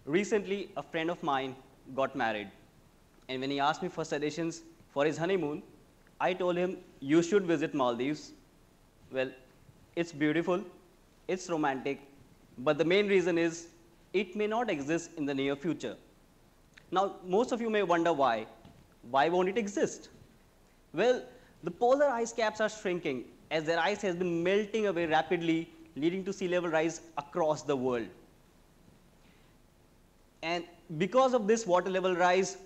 Recently, a friend of mine got married, and when he asked me for suggestions for his honeymoon, I told him, you should visit Maldives. Well, it's beautiful, it's romantic, but the main reason is it may not exist in the near future. Now, most of you may wonder why. Why won't it exist? Well, the polar ice caps are shrinking as their ice has been melting away rapidly, leading to sea level rise across the world. And because of this water level rise,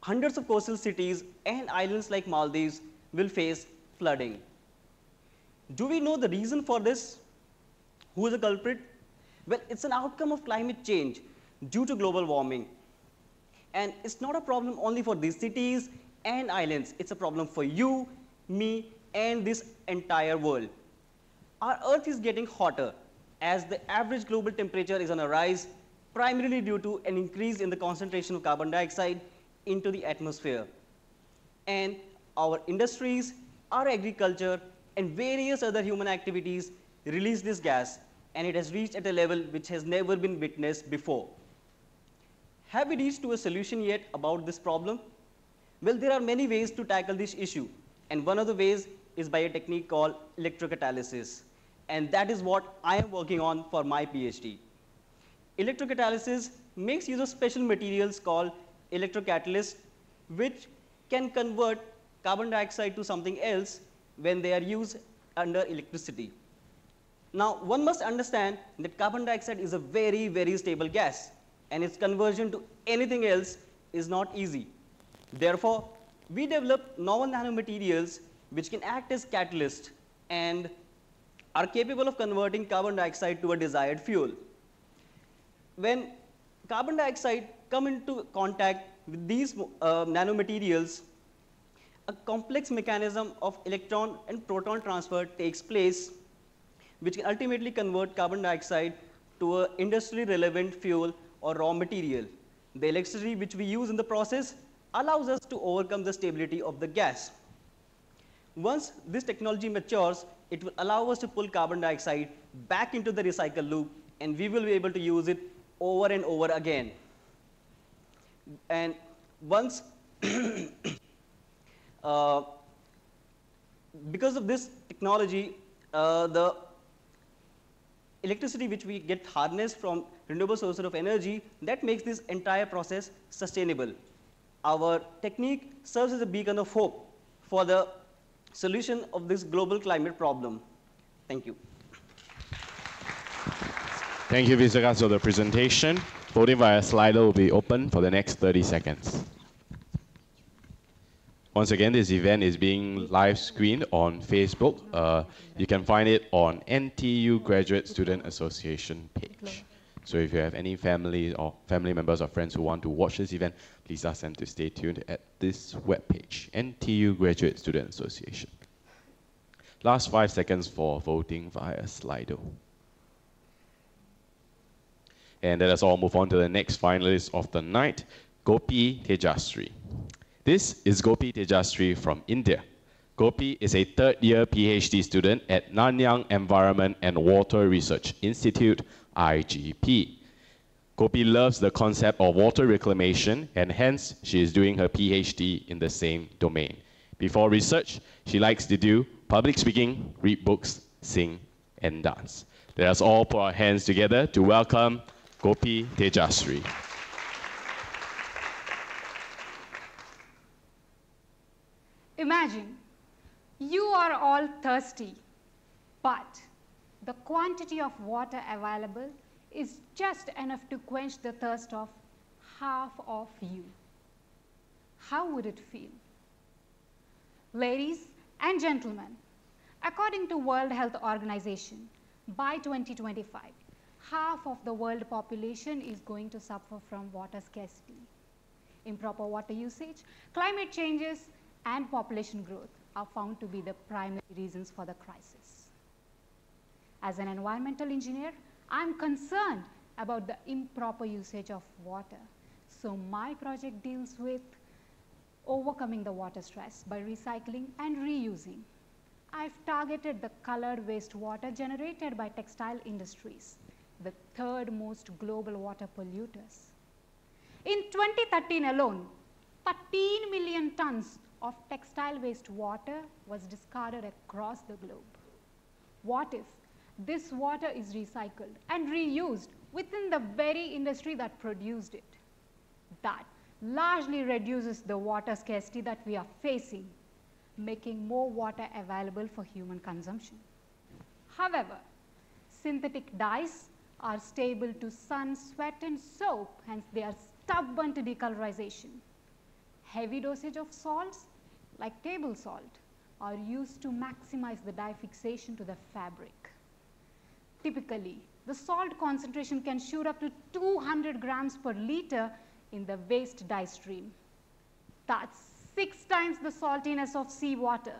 hundreds of coastal cities and islands like Maldives will face flooding. Do we know the reason for this? Who is the culprit? Well, it's an outcome of climate change due to global warming. And it's not a problem only for these cities and islands. It's a problem for you, me, and this entire world. Our Earth is getting hotter as the average global temperature is on a rise, primarily due to an increase in the concentration of carbon dioxide into the atmosphere. And our industries, our agriculture, and various other human activities release this gas, and it has reached at a level which has never been witnessed before. Have we reached to a solution yet about this problem? Well, there are many ways to tackle this issue, and one of the ways is by a technique called electrocatalysis, and that is what I am working on for my PhD. Electrocatalysis makes use of special materials called electrocatalysts, which can convert carbon dioxide to something else when they are used under electricity. Now, one must understand that carbon dioxide is a very, very stable gas, and its conversion to anything else is not easy. Therefore, we developed novel nanomaterials which can act as catalysts, and are capable of converting carbon dioxide to a desired fuel. When carbon dioxide come into contact with these nanomaterials, a complex mechanism of electron and proton transfer takes place, which can ultimately convert carbon dioxide to an industrially relevant fuel or raw material. The electricity which we use in the process allows us to overcome the stability of the gas. Once this technology matures, it will allow us to pull carbon dioxide back into the recycle loop, and we will be able to use it over and over again. And once, because of this technology, the electricity which we get harnessed from renewable sources of energy, that makes this entire process sustainable. Our technique serves as a beacon of hope for the solution of this global climate problem. Thank you. Thank you, Visakas, for the presentation. Voting via Slido will be open for the next 30 seconds. Once again, this event is being live screened on Facebook. You can find it on NTU Graduate Student Association page. So if you have any family or family members or friends who want to watch this event, please ask them to stay tuned at this webpage, NTU Graduate Student Association. Last 5 seconds for voting via Slido. And let us all move on to the next finalist of the night, Gopi Tejasri. This is Gopi Tejasri from India. Gopi is a third-year PhD student at Nanyang Environment and Water Research Institute, IGP. Gopi loves the concept of water reclamation, and hence she is doing her PhD in the same domain. Before research, she likes to do public speaking, read books, sing, and dance. Let us all put our hands together to welcome Gopi Tejasri. Imagine you are all thirsty, but the quantity of water available is just enough to quench the thirst of half of you. How would it feel? Ladies and gentlemen, according to World Health Organization, by 2025, half of the world population is going to suffer from water scarcity. Improper water usage, climate changes, and population growth are found to be the primary reasons for the crisis. As an environmental engineer, I'm concerned about the improper usage of water. So my project deals with overcoming the water stress by recycling and reusing. I've targeted the colored wastewater generated by textile industries, the third most global water polluters. In 2013 alone, 13 million tons of textile wastewater was discarded across the globe. What if this water is recycled and reused within the very industry that produced it? That largely reduces the water scarcity that we are facing, making more water available for human consumption. However, synthetic dyes are stable to sun, sweat, and soap, hence they are stubborn to decolorization. Heavy dosage of salts, like table salt, are used to maximize the dye fixation to the fabric. Typically, the salt concentration can shoot up to 200 grams per liter in the waste dye stream. That's 6 times the saltiness of seawater.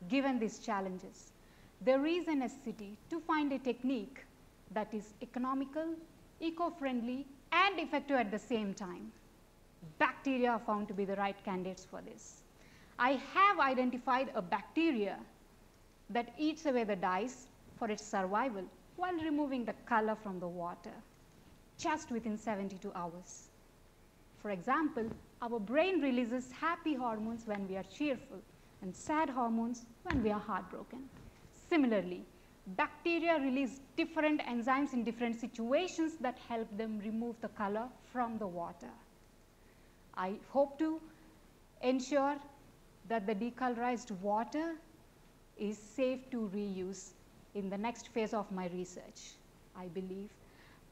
Given these challenges, there is a necessity to find a technique that is economical, eco-friendly, and effective at the same time. Bacteria are found to be the right candidates for this. I have identified a bacteria that eats away the dyes for its survival while removing the color from the water, just within 72 hours. For example, our brain releases happy hormones when we are cheerful and sad hormones when we are heartbroken. Similarly, bacteria release different enzymes in different situations that help them remove the color from the water. I hope to ensure that the decolorized water is safe to reuse in the next phase of my research. I believe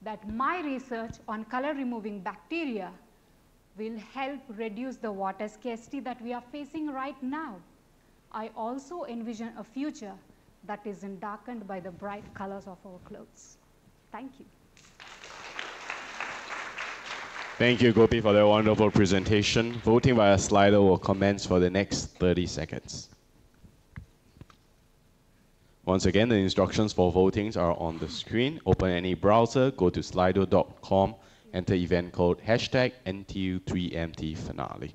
that my research on color removing bacteria will help reduce the water scarcity that we are facing right now. I also envision a future that isn't darkened by the bright colors of our clothes. Thank you. Thank you, Gopi, for that wonderful presentation. Voting via Slido will commence for the next 30 seconds. Once again, the instructions for voting are on the screen. Open any browser, go to slido.com, enter event code hashtag NTU3MT finale.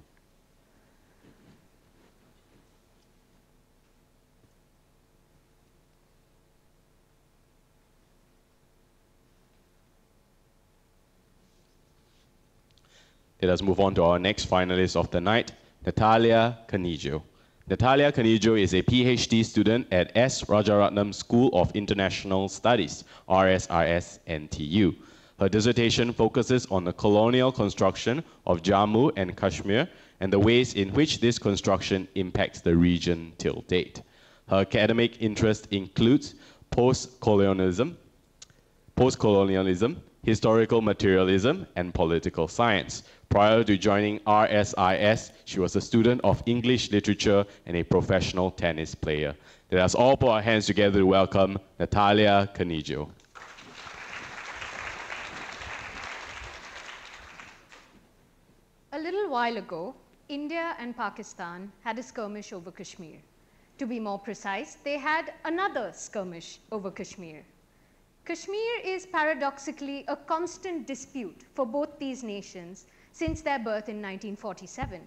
Let us move on to our next finalist of the night, Natalia Canijo. Natalia Canijo is a PhD student at S. Rajaratnam School of International Studies, RSIS NTU. Her dissertation focuses on the colonial construction of Jammu and Kashmir and the ways in which this construction impacts the region till date. Her academic interest includes post-colonialism, historical materialism, and political science. Prior to joining RSIS, she was a student of English literature and a professional tennis player. Let us all put our hands together to welcome Natalia Canijo. A little while ago, India and Pakistan had a skirmish over Kashmir. To be more precise, they had another skirmish over Kashmir. Kashmir is paradoxically a constant dispute for both these nations since their birth in 1947.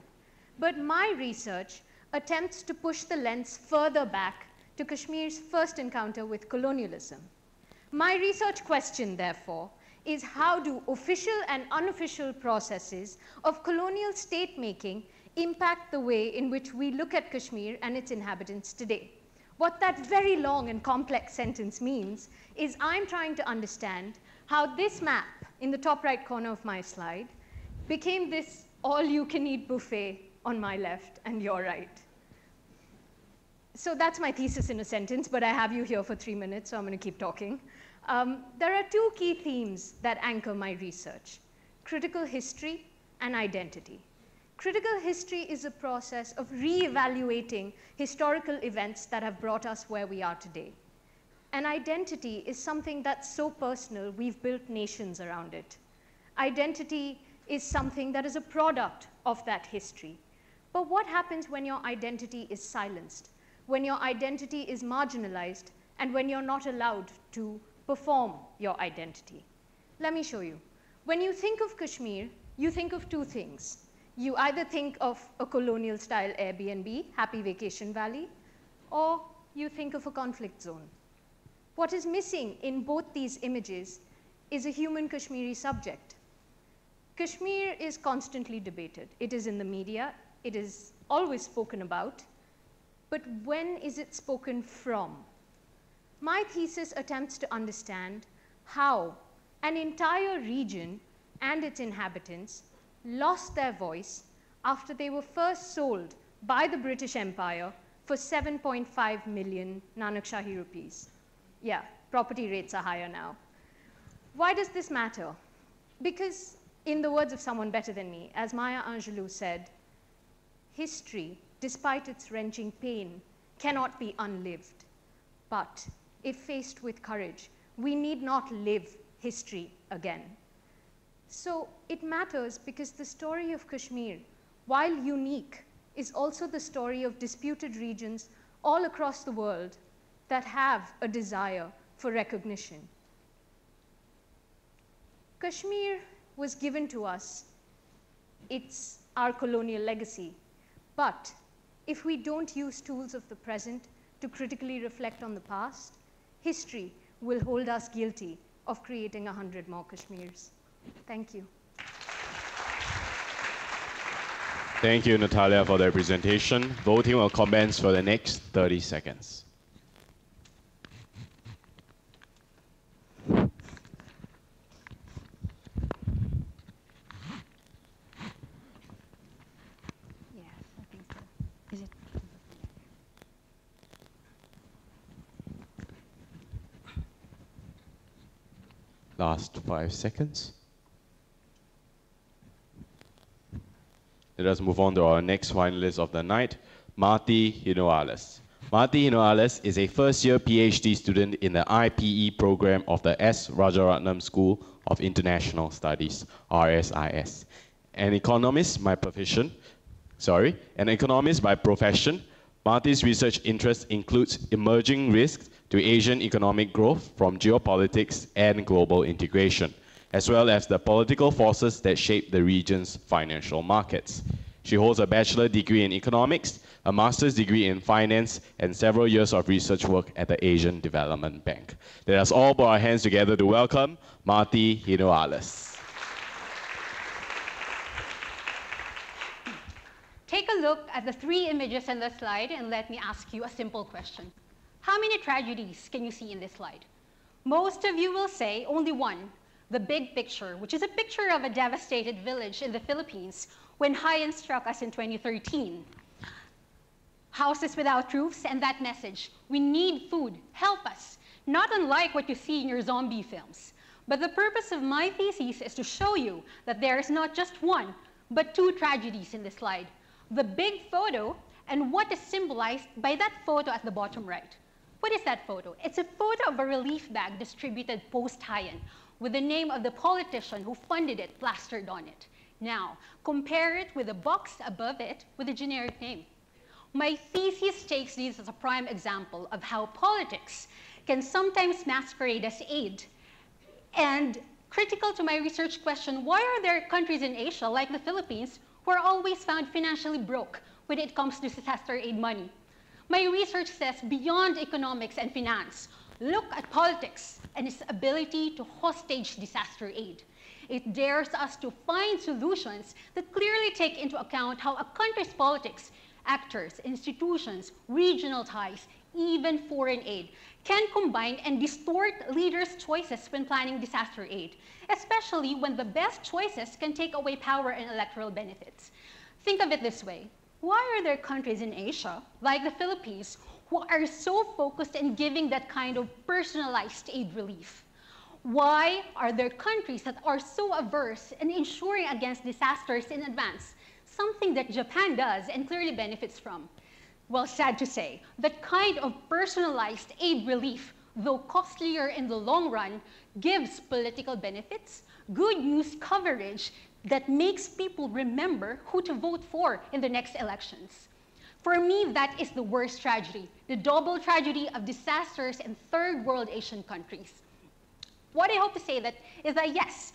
But my research attempts to push the lens further back to Kashmir's first encounter with colonialism. My research question, therefore, is how do official and unofficial processes of colonial state-making impact the way in which we look at Kashmir and its inhabitants today? What that very long and complex sentence means is I'm trying to understand how this map in the top right corner of my slide became this all-you-can-eat buffet on my left and your right. So that's my thesis in a sentence, but I have you here for 3 minutes, so I'm going to keep talking. There are two key themes that anchor my research: critical history and identity. Critical history is a process of re-evaluating historical events that have brought us where we are today. And identity is something that's so personal, we've built nations around it. Identity is something that is a product of that history. But what happens when your identity is silenced, when your identity is marginalized, and when you're not allowed to perform your identity? Let me show you. When you think of Kashmir, you think of two things. You either think of a colonial-style Airbnb, Happy Vacation Valley, or you think of a conflict zone. What is missing in both these images is a human Kashmiri subject. Kashmir is constantly debated. It is in the media. It is always spoken about. But when is it spoken from? My thesis attempts to understand how an entire region and its inhabitants lost their voice after they were first sold by the British Empire for 7.5 million Nanak Shahi rupees. Yeah, property rates are higher now. Why does this matter? Because, in the words of someone better than me, as Maya Angelou said, history, despite its wrenching pain, cannot be unlived. But if faced with courage, we need not live history again. So it matters because the story of Kashmir, while unique, is also the story of disputed regions all across the world that have a desire for recognition. Kashmir was given to us. It's our colonial legacy. But if we don't use tools of the present to critically reflect on the past, history will hold us guilty of creating 100 more Kashmirs. Thank you. Thank you, Natalia, for that presentation. Voting will commence for the next 30 seconds. Last 5 seconds. Let us move on to our next finalist of the night, Marty Hinoales. Marty Hinoales is a first-year PhD student in the IPE program of the S. Rajaratnam School of International Studies, RSIS. An economist by profession, Marty's research interest includes emerging risks to Asian economic growth from geopolitics and global integration, as well as the political forces that shape the region's financial markets. She holds a bachelor degree in economics, a master's degree in finance, and several years of research work at the Asian Development Bank. Let us all put our hands together to welcome Marty Hinoales. Take a look at the 3 images in the slide and let me ask you a simple question. How many tragedies can you see in this slide? Most of you will say only one, the big picture, which is a picture of a devastated village in the Philippines when Haiyan struck us in 2013. Houses without roofs and that message, we need food, help us, not unlike what you see in your zombie films. But the purpose of my thesis is to show you that there is not just one, but 2 tragedies in this slide. The big photo and what is symbolized by that photo at the bottom right. What is that photo? It's a photo of a relief bag distributed post-Haiyan with the name of the politician who funded it plastered on it. Now, compare it with the box above it with a generic name. My thesis takes these as a prime example of how politics can sometimes masquerade as aid. And critical to my research question, why are there countries in Asia, like the Philippines, who are always found financially broke when it comes to disaster aid money? My research says beyond economics and finance, look at politics and its ability to hostage disaster aid. It dares us to find solutions that clearly take into account how a country's politics, actors, institutions, regional ties, even foreign aid, can combine and distort leaders' choices when planning disaster aid, especially when the best choices can take away power and electoral benefits. Think of it this way. Why are there countries in Asia, like the Philippines, who are so focused in giving that kind of personalized aid relief? Why are there countries that are so averse in insuring against disasters in advance, something that Japan does and clearly benefits from? Well, sad to say, that kind of personalized aid relief, though costlier in the long run, gives political benefits, good news coverage that makes people remember who to vote for in the next elections. For me, that is the worst tragedy, the double tragedy of disasters in third world Asian countries. What I hope to say is that yes,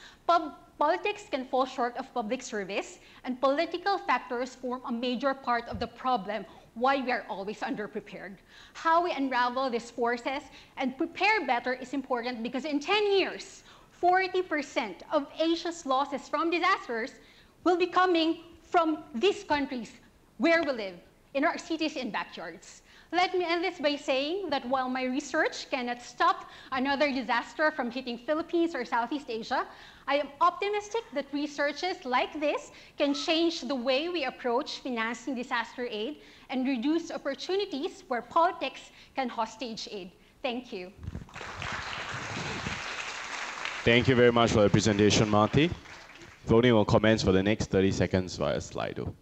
politics can fall short of public service, and political factors form a major part of the problem why we are always underprepared. How we unravel these forces and prepare better is important because in 10 years, 40% of Asia's losses from disasters will be coming from these countries where we live, in our cities and backyards. Let me end this by saying that while my research cannot stop another disaster from hitting Philippines or Southeast Asia, I am optimistic that researches like this can change the way we approach financing disaster aid and reduce opportunities where politics can hostage aid. Thank you. Thank you very much for the presentation, Marty. Voting will commence for the next 30 seconds via Slido.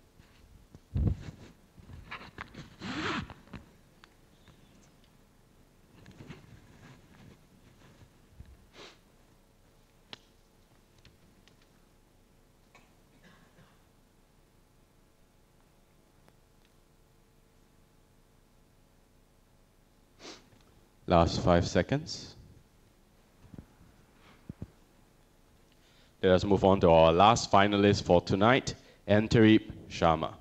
Last 5 seconds. Let us move on to our last finalist for tonight, Antarip Sharma.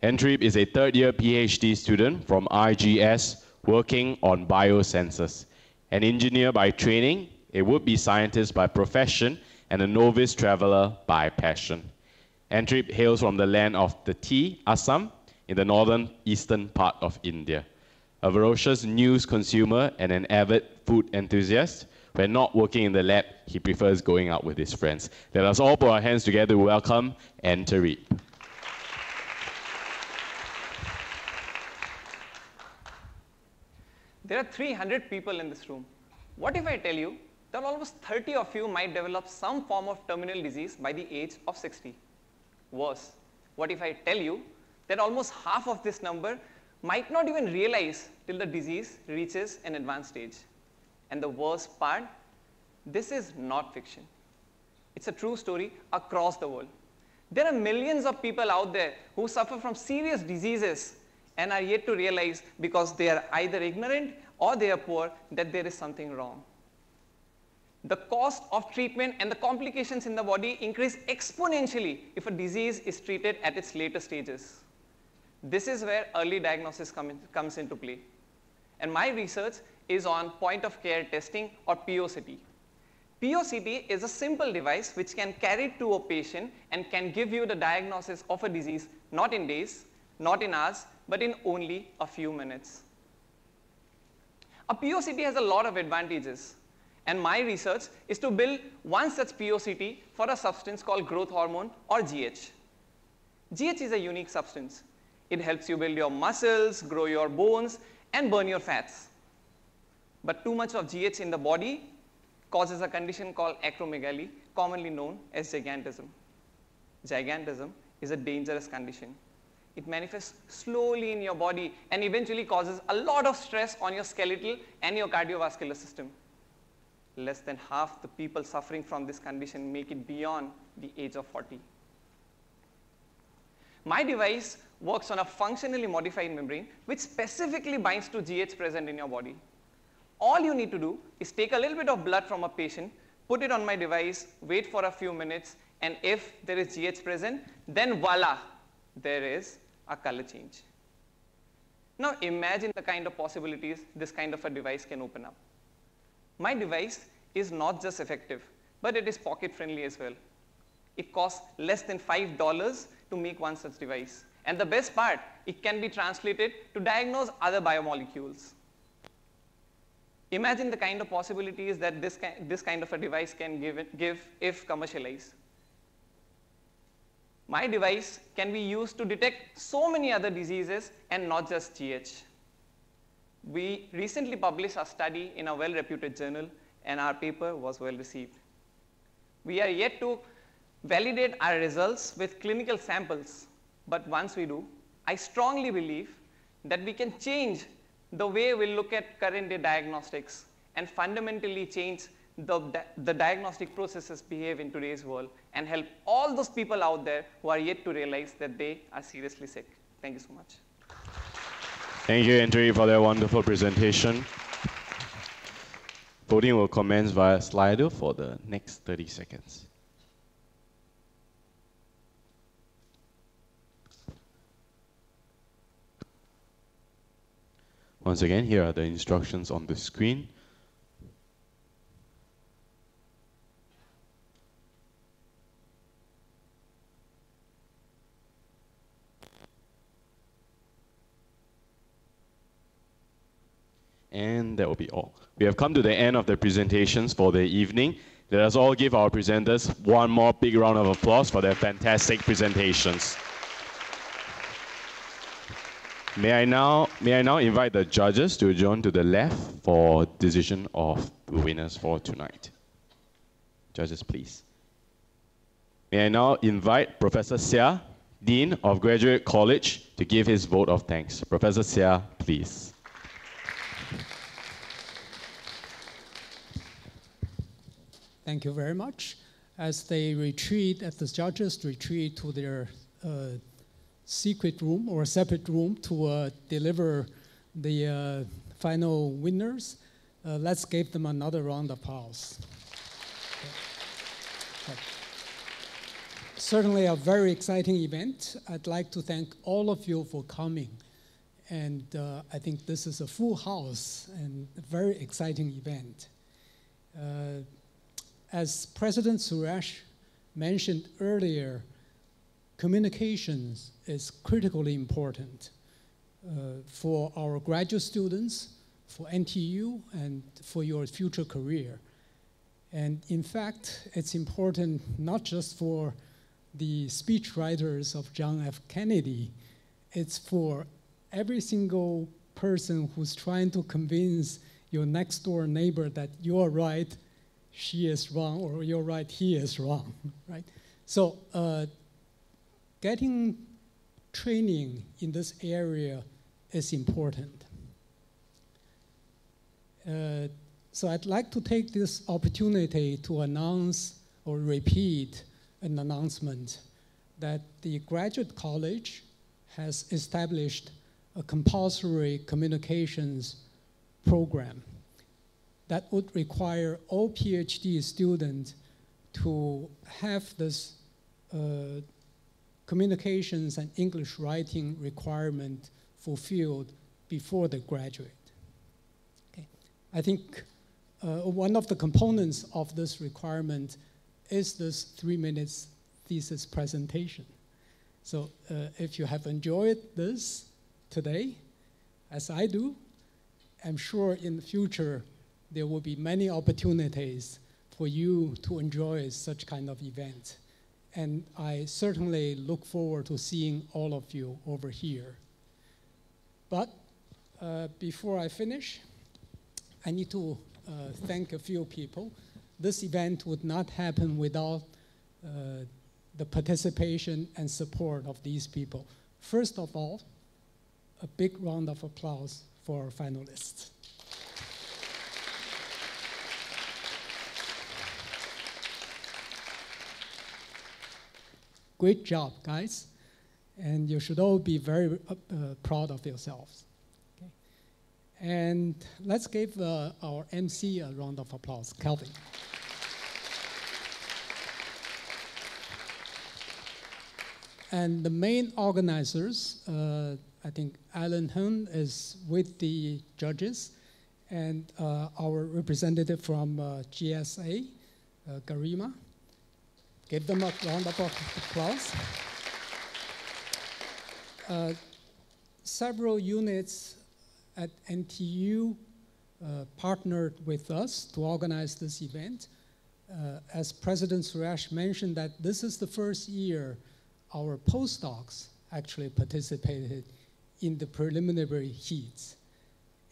Antarip is a third-year PhD student from IGS working on biosensors. An engineer by training, a would-be scientist by profession, and a novice traveler by passion. Antarip hails from the land of the tea, Assam, in the northern eastern part of India. A ferocious news consumer and an avid food enthusiast, when not working in the lab, he prefers going out with his friends. Let us all put our hands together to welcome Antarip. There are 300 people in this room. What if I tell you that almost 30 of you might develop some form of terminal disease by the age of 60? Worse, what if I tell you that almost half of this number might not even realize till the disease reaches an advanced stage. And the worst part, this is not fiction. It's a true story across the world. There are millions of people out there who suffer from serious diseases and are yet to realize, because they are either ignorant or they are poor, that there is something wrong. The cost of treatment and the complications in the body increase exponentially if a disease is treated at its later stages. This is where early diagnosis comes into play. And my research is on point-of-care testing, or POCT. POCT is a simple device which can carry to a patient and can give you the diagnosis of a disease not in days, not in hours, but in only a few minutes. A POCT has a lot of advantages. And my research is to build one such POCT for a substance called growth hormone, or GH. GH is a unique substance. It helps you build your muscles, grow your bones, and burn your fats. But too much of GH in the body causes a condition called acromegaly, commonly known as gigantism. Gigantism is a dangerous condition. It manifests slowly in your body and eventually causes a lot of stress on your skeletal and your cardiovascular system. Less than half the people suffering from this condition make it beyond the age of 40. My device works on a functionally modified membrane which specifically binds to GH present in your body. All you need to do is take a little bit of blood from a patient, put it on my device, wait for a few minutes, and if there is GH present, then voila, there is a color change. Now imagine the kind of possibilities this kind of a device can open up. My device is not just effective, but it is pocket friendly as well. It costs less than $5 to make one such device. And the best part, it can be translated to diagnose other biomolecules. Imagine the kind of possibilities that this kind of a device can give if commercialized. My device can be used to detect so many other diseases and not just GH. We recently published a study in a well-reputed journal, and our paper was well received. We are yet to validate our results with clinical samples, but once we do, I strongly believe that we can change the way we look at current day diagnostics and fundamentally change the diagnostic processes behave in today's world and help all those people out there who are yet to realize that they are seriously sick. Thank you so much. Thank you, Andrew, for that wonderful presentation. Voting will commence via Slido for the next 30 seconds. Once again, here are the instructions on the screen. And that will be all. We have come to the end of the presentations for the evening. Let us all give our presenters one more big round of applause for their fantastic presentations. May I now invite the judges to join to the left for decision of the winners for tonight. Judges, please. May I now invite Professor Seah, Dean of Graduate College, to give his vote of thanks. Professor Seah, please. Thank you very much. As they retreat, as the judges retreat to their secret room or separate room to deliver the final winners, let's give them another round of applause. Okay. Certainly a very exciting event. I'd like to thank all of you for coming. And I think this is a full house and a very exciting event. As President Suresh mentioned earlier, communications is critically important for our graduate students, for NTU, and for your future career. And in fact, it's important not just for the speechwriters of John F. Kennedy, it's for every single person who's trying to convince your next door neighbor that you're right, she is wrong, or you're right, he is wrong, right? So getting training in this area is important. So I'd like to take this opportunity to announce or repeat an announcement that the Graduate College has established a compulsory communications program that would require all PhD students to have this communications and English writing requirement fulfilled before they graduate. Okay. I think one of the components of this requirement is this 3 minutes thesis presentation. So if you have enjoyed this today, as I do, I'm sure in the future there will be many opportunities for you to enjoy such kind of event. And I certainly look forward to seeing all of you over here. But before I finish, I need to thank a few people. This event would not happen without the participation and support of these people. First of all, a big round of applause for our finalists. Great job, guys. And you should all be very proud of yourselves. Okay. And let's give our MC a round of applause, Calvin. And the main organizers, I think Alan Hun is with the judges, and our representative from GSA, Garima. Give them a round of applause. Several units at NTU partnered with us to organize this event. As President Suresh mentioned, that this is the first year our postdocs actually participated in the preliminary heats.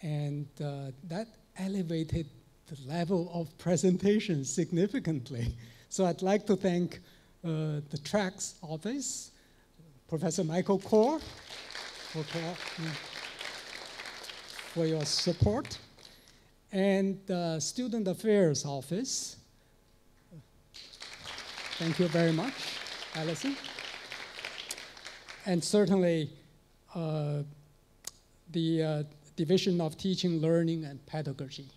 And that elevated the level of presentation significantly. So I'd like to thank the TRACS office, Professor Michael Kaur, for your support, and the Student Affairs office. Thank you very much, Allison. And certainly the Division of Teaching, Learning, and Pedagogy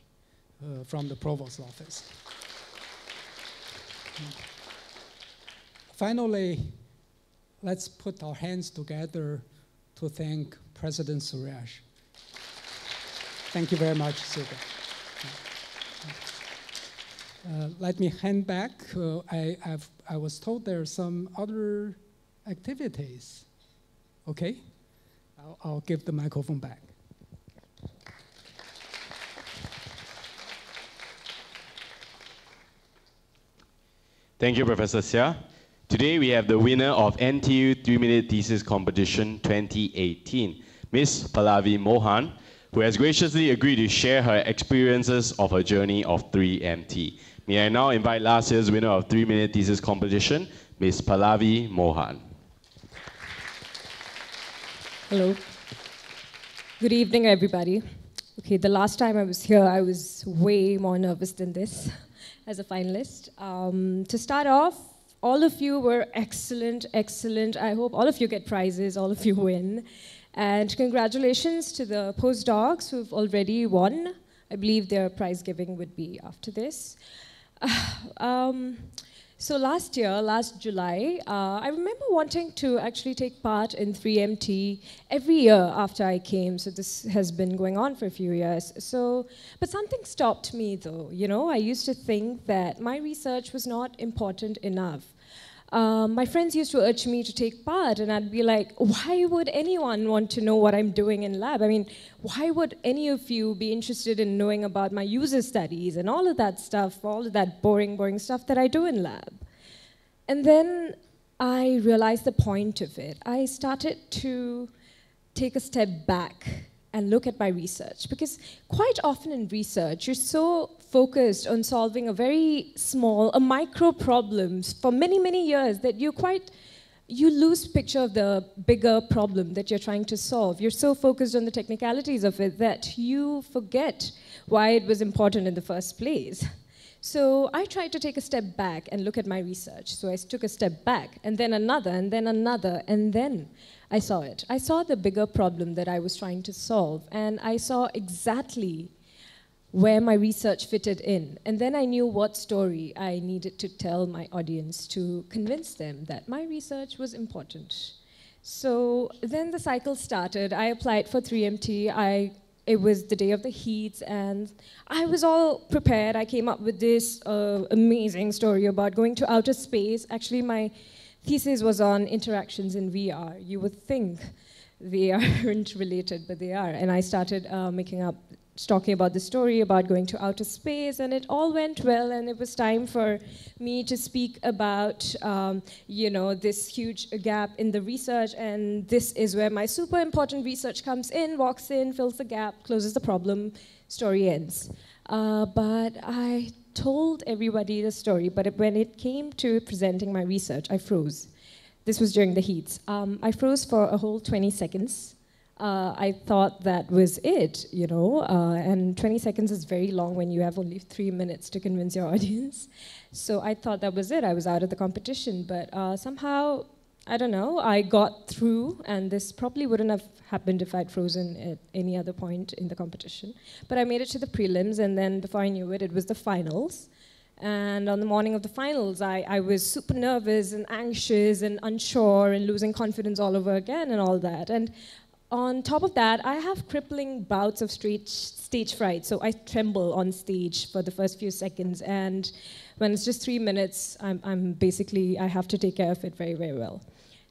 from the Provost's office. Finally, let's put our hands together to thank President Suresh. Thank you very much, Suga. Let me hand back. I was told there are some other activities. Okay? I'll give the microphone back. Thank you, Professor Seah. Today we have the winner of NTU 3-Minute Thesis Competition 2018, Ms. Pallavi Mohan, who has graciously agreed to share her experiences of her journey of 3MT. May I now invite last year's winner of 3-Minute Thesis Competition, Ms. Pallavi Mohan. Hello. Good evening, everybody. Okay, the last time I was here, I was way more nervous than this as a finalist. To start off, all of you were excellent, excellent. I hope all of you get prizes, all of you win. And congratulations to the postdocs who've already won. I believe their prize giving would be after this. So last July, I remember wanting to actually take part in 3MT every year after I came. So this has been going on for a few years. But something stopped me though. You know, I used to think that my research was not important enough. My friends used to urge me to take part, and I'd be like, why would anyone want to know what I'm doing in lab? I mean, why would any of you be interested in knowing about my user studies and all of that stuff, all of that boring stuff that I do in lab? And then I realized the point of it. I started to take a step back and look at my research, because quite often in research, you're so focused on solving a very small, micro problems for many, many years that you're quite you lose picture of the bigger problem that you're trying to solve. You're so focused on the technicalities of it that you forget why it was important in the first place. So I tried to take a step back and look at my research. So I took a step back, and then another, and then another, and then I saw it. I saw the bigger problem that I was trying to solve, and I saw exactly where my research fitted in. And then I knew what story I needed to tell my audience to convince them that my research was important. So then the cycle started. I applied for 3MT. It was the day of the heats, and I was all prepared. I came up with this amazing story about going to outer space. Actually, my thesis was on interactions in VR. You would think they aren't related, but they are. And I started talking about the story about going to outer space, and it all went well, and it was time for me to speak about this huge gap in the research, and this is where my super important research comes in, walks in, fills the gap, closes the problem, story ends. But I told everybody the story, but when it came to presenting my research, I froze. This was during the heats. I froze for a whole 20 seconds. I thought that was it, and 20 seconds is very long when you have only 3 minutes to convince your audience. So I thought that was it. I was out of the competition, but somehow, I don't know, I got through, and this probably wouldn't have happened if I'd frozen at any other point in the competition. But I made it to the prelims, and then before I knew it, it was the finals. And on the morning of the finals, I was super nervous and anxious and unsure and losing confidence all over again and all that. And on top of that, I have crippling bouts of stage fright, so I tremble on stage for the first few seconds, and when it's just 3 minutes, I have to take care of it very, very well.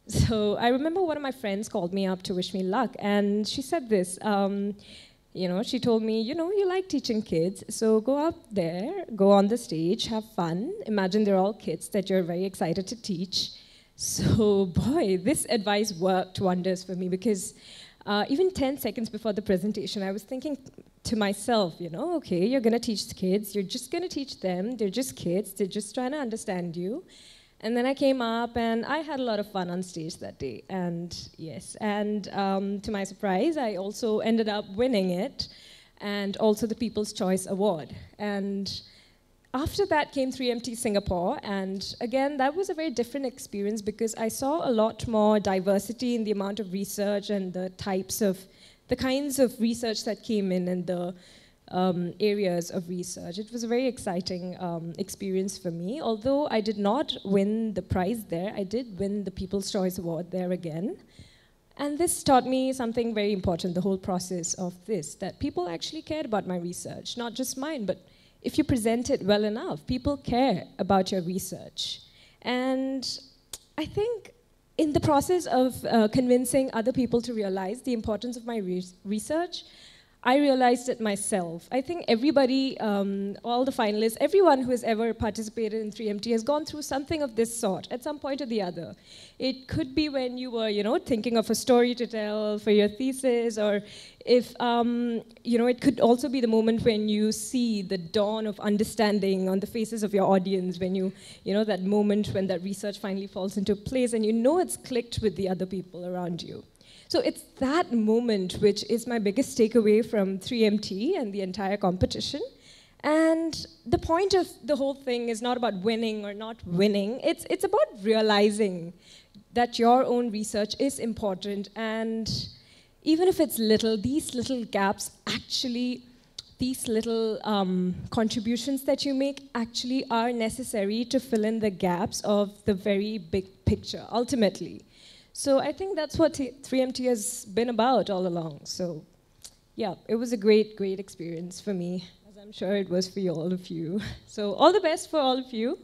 So I remember one of my friends called me up to wish me luck, and she said this, she told me, you like teaching kids, so go out there, go on the stage, have fun, imagine they're all kids that you're very excited to teach. So boy, this advice worked wonders for me, because even 10 seconds before the presentation, I was thinking to myself, okay, you're going to teach the kids, you're just going to teach them, they're just kids, they're just trying to understand you. And then I came up, and I had a lot of fun on stage that day. And yes, and to my surprise, I also ended up winning it, and also the People's Choice Award. And after that came 3MT Singapore, and again, that was a very different experience because I saw a lot more diversity in the amount of research and the kinds of research that came in and the areas of research. It was a very exciting experience for me. Although I did not win the prize there, I did win the People's Choice Award there again. And this taught me something very important, the whole process of this, that people actually cared about my research, not just mine, but if you present it well enough, people care about your research. And I think in the process of convincing other people to realize the importance of my research, I realized it myself. I think everybody, all the finalists, everyone who has ever participated in 3MT has gone through something of this sort at some point or the other. It could be when you were, thinking of a story to tell for your thesis, or if, it could also be the moment when you see the dawn of understanding on the faces of your audience, when that moment when that research finally falls into place and it's clicked with the other people around you. So it's that moment which is my biggest takeaway from 3MT and the entire competition. And the point of the whole thing is not about winning or not winning. It's about realizing that your own research is important, and even if it's little, these little gaps actually, these little contributions that you make actually are necessary to fill in the gaps of the very big picture, ultimately. So I think that's what 3MT has been about all along. So yeah, it was a great, great experience for me, as I'm sure it was for all of you. So all the best for all of you,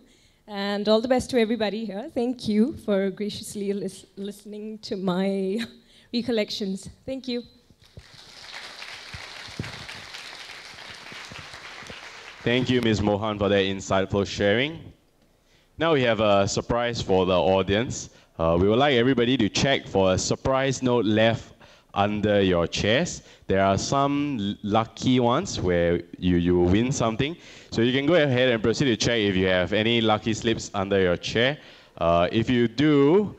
and all the best to everybody here. Thank you for graciously listening to my recollections. Thank you. Thank you, Ms. Mohan, for that insightful sharing. Now we have a surprise for the audience. We would like everybody to check for a surprise note left under your chairs. There are some lucky ones where you will win something. So you can go ahead and proceed to check if you have any lucky slips under your chair. If you do,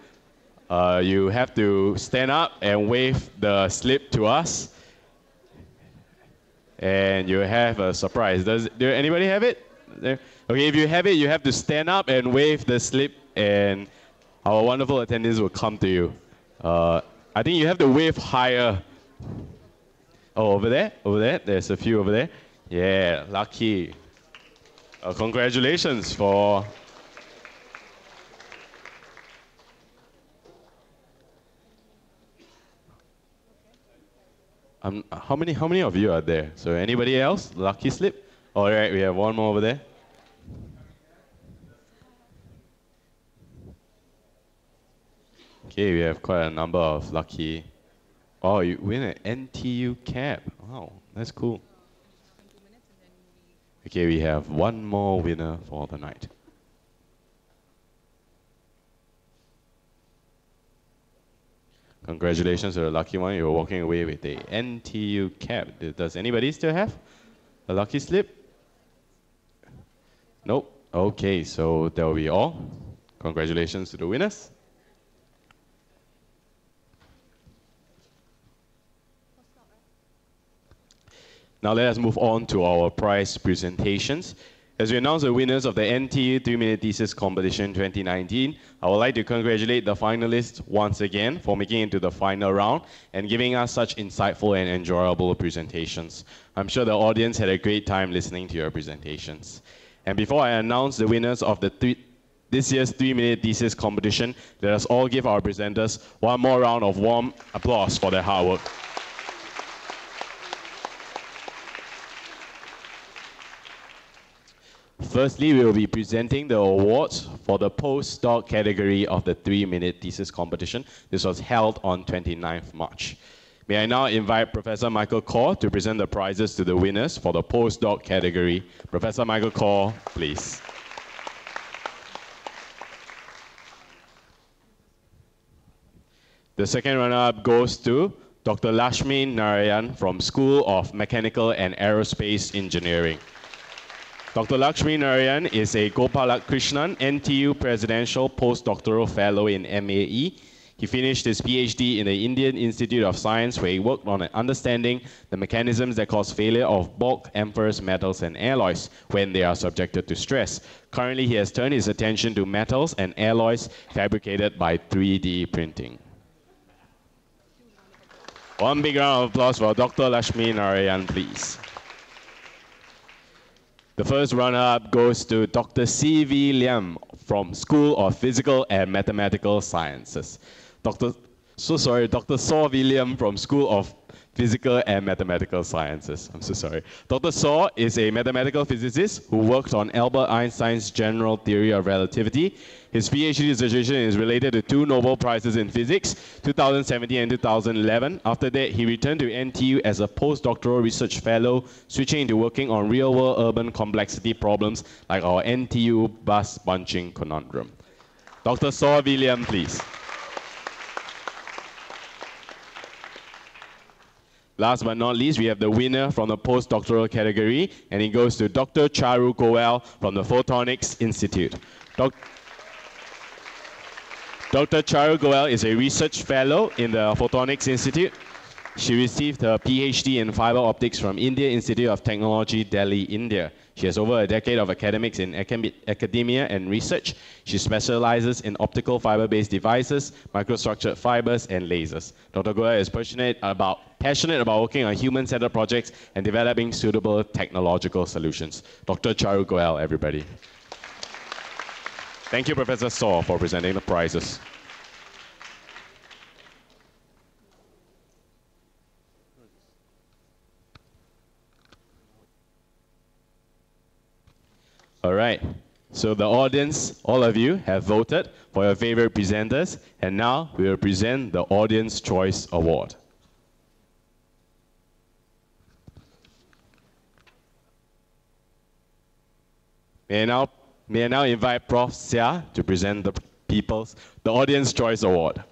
You have to stand up and wave the slip to us. And you have a surprise. Do anybody have it? There? Okay, if you have it, you have to stand up and wave the slip, and our wonderful attendees will come to you. I think you have to wave higher. Oh, over there? Over there? There's a few over there. Yeah, lucky. Congratulations for... how many of you are there? So anybody else? Lucky slip? All right, we have one more over there. Okay, we have quite a number of lucky. Oh, you win an NTU cap. Wow, that's cool. Okay, we have one more winner for the night. Congratulations to the lucky one. You're walking away with a NTU cap. Does anybody still have a lucky slip? Nope. Okay, so that will be all. Congratulations to the winners. Now let us move on to our prize presentations. As we announce the winners of the NTU 3-Minute Thesis Competition 2019, I would like to congratulate the finalists once again for making it to the final round and giving us such insightful and enjoyable presentations. I'm sure the audience had a great time listening to your presentations. And before I announce the winners of this year's 3-Minute Thesis Competition, let us all give our presenters one more round of warm applause for their hard work. Firstly, we will be presenting the awards for the postdoc category of the 3-Minute Thesis Competition. This was held on 29th March. May I now invite Professor Michael Kaur to present the prizes to the winners for the postdoc category. Professor Michael Kaur, please. The second runner-up goes to Dr. Lashmi Narayan from School of Mechanical and Aerospace Engineering. Dr. Lakshmi Narayan is a Gopalakrishnan NTU Presidential Postdoctoral Fellow in MAE. He finished his PhD in the Indian Institute of Science, where he worked on understanding the mechanisms that cause failure of bulk amorphous metals and alloys when they are subjected to stress. Currently, he has turned his attention to metals and alloys fabricated by 3D printing. One big round of applause for Dr. Lakshmi Narayan, please. The first runner-up goes to Dr. C.V. Liam from School of Physical and Mathematical Sciences. Dr. Saw William from School of Physical and Mathematical Sciences. I'm so sorry. Dr. Saw is a mathematical physicist who worked on Albert Einstein's general theory of relativity. His PhD dissertation is related to 2 Nobel Prizes in Physics, 2017 and 2011. After that, he returned to NTU as a postdoctoral research fellow, switching into working on real-world urban complexity problems like our NTU bus bunching conundrum. Dr. Saw William, please. Last but not least, we have the winner from the postdoctoral category, and it goes to Dr. Charu Goel from the Photonics Institute. Dr. Charu Goel is a research fellow in the Photonics Institute. She received her PhD in fiber optics from Indian Institute of Technology, Delhi, India. She has over a decade of academics in academia and research. She specializes in optical fiber-based devices, microstructured fibers, and lasers. Dr. Goel is passionate about working on human-centered projects and developing suitable technological solutions. Dr. Charu Goel, everybody. Thank you, Professor Saw, for presenting the prizes. All right, so the audience, all of you, have voted for your favorite presenters, and now we will present the Audience Choice Award. May I now invite Prof. Seah to present the Audience Choice Award.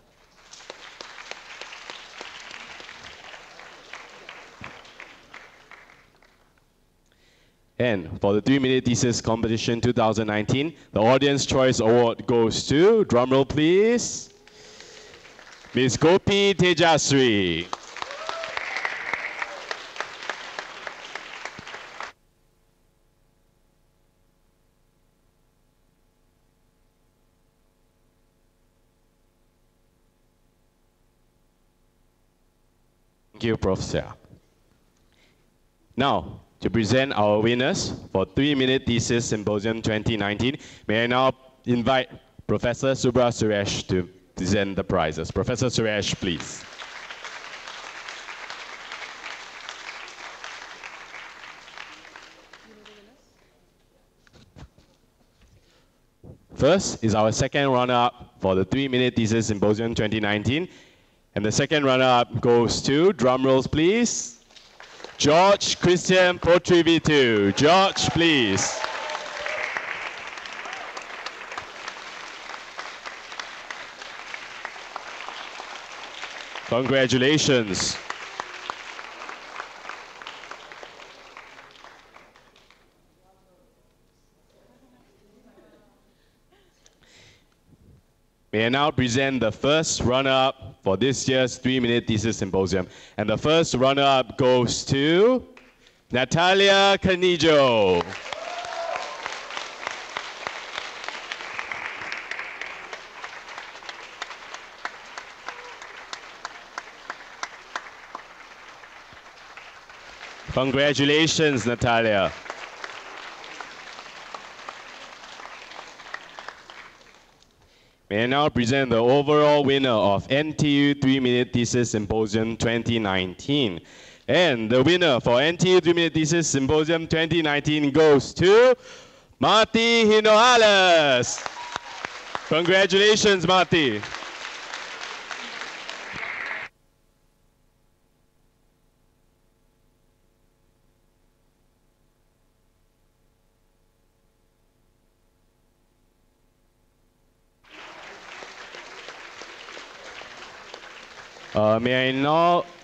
And for the 3-Minute Thesis Competition 2019, the Audience Choice Award goes to, drumroll please, Ms. Gopi Tejasri. Thank you, Prof. Sia. Now, to present our winners for 3-Minute Thesis Symposium 2019, may I now invite Professor Subra Suresh to present the prizes. Professor Suresh, please. First is our second runner-up for the 3-Minute Thesis Symposium 2019. And the second runner-up goes to, drum rolls please, George Christian Potrivitu. George, please. Congratulations. May I now present the first runner-up for this year's 3-Minute Thesis Symposium. And the first runner-up goes to Natalia Canijo. Congratulations, Natalia. May I now present the overall winner of NTU 3-Minute Thesis Symposium 2019. And the winner for NTU 3-Minute Thesis Symposium 2019 goes to Marty Hinoales. Congratulations, Marty.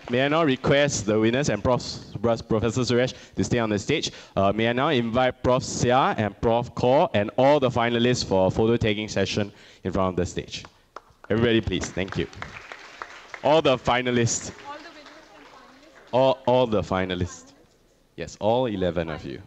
May I now request the winners and Professor Suresh to stay on the stage. May I now invite Prof. Sia and Prof. Kaur and all the finalists for a photo taking session in front of the stage. Everybody please, thank you. All the finalists. All the finalists. Yes, all 11 of you.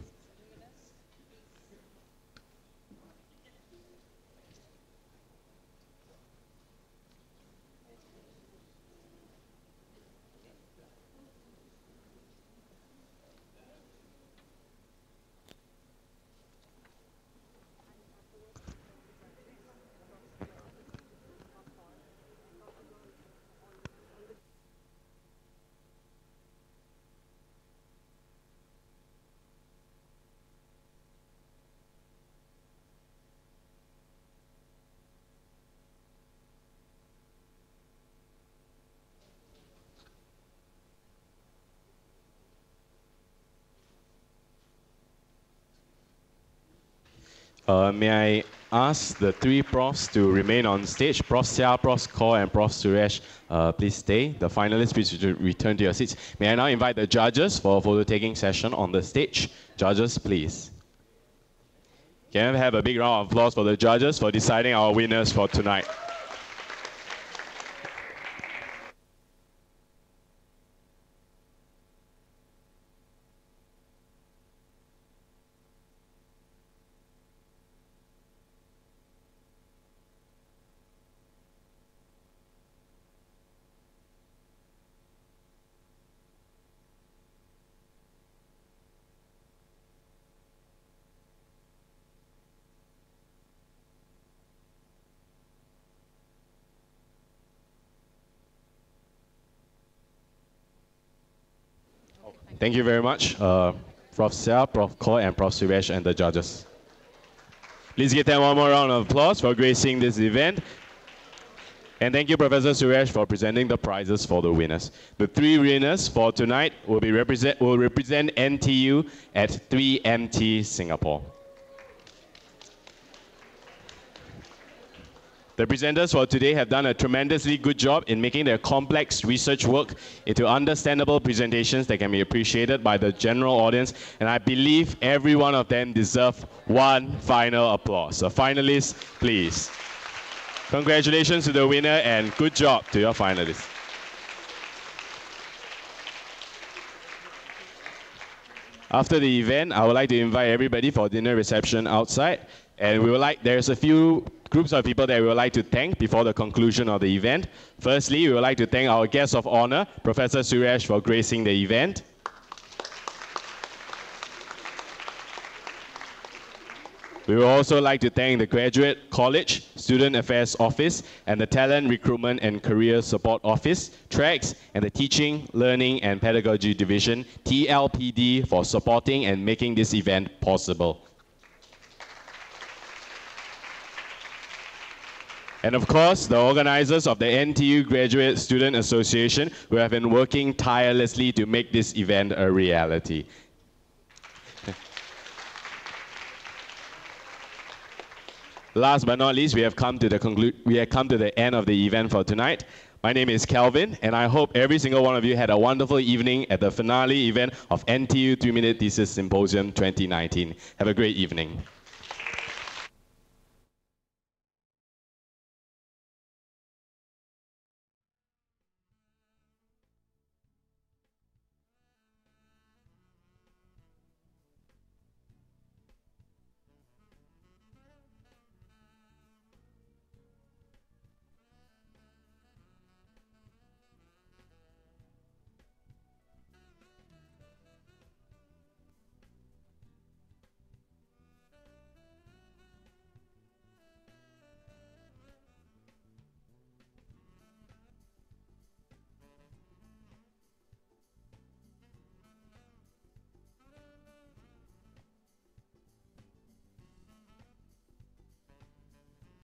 May I ask the three profs to remain on stage? Prof. Sia, Prof. Kaur, and Prof. Suresh, please stay. The finalists, please return to your seats. May I now invite the judges for a photo-taking session on the stage? Judges, please. Can I have a big round of applause for the judges for deciding our winners for tonight? Thank you very much, Prof. Sia, Prof. Kaur, and Prof. Suresh, and the judges. Please give them one more round of applause for gracing this event. And thank you, Professor Suresh, for presenting the prizes for the winners. The three winners for tonight will represent NTU at 3MT Singapore. The presenters for today have done a tremendously good job in making their complex research work into understandable presentations that can be appreciated by the general audience, and I believe every one of them deserve one final applause. So finalists, please. Congratulations to the winner and good job to your finalists. After the event, I would like to invite everybody for dinner reception outside. And there's a few groups of people that we would like to thank before the conclusion of the event. Firstly, we would like to thank our guest of honor, Professor Suresh, for gracing the event. We would also like to thank the Graduate College Student Affairs Office and the Talent Recruitment and Career Support Office, TRACS, and the Teaching, Learning and Pedagogy Division, TLPD, for supporting and making this event possible. And of course, the organizers of the NTU Graduate Student Association, who have been working tirelessly to make this event a reality. Last but not least, we have come to the end of the event for tonight. My name is Kelvin, and I hope every single one of you had a wonderful evening at the finale event of NTU 3-Minute Thesis Symposium 2019. Have a great evening.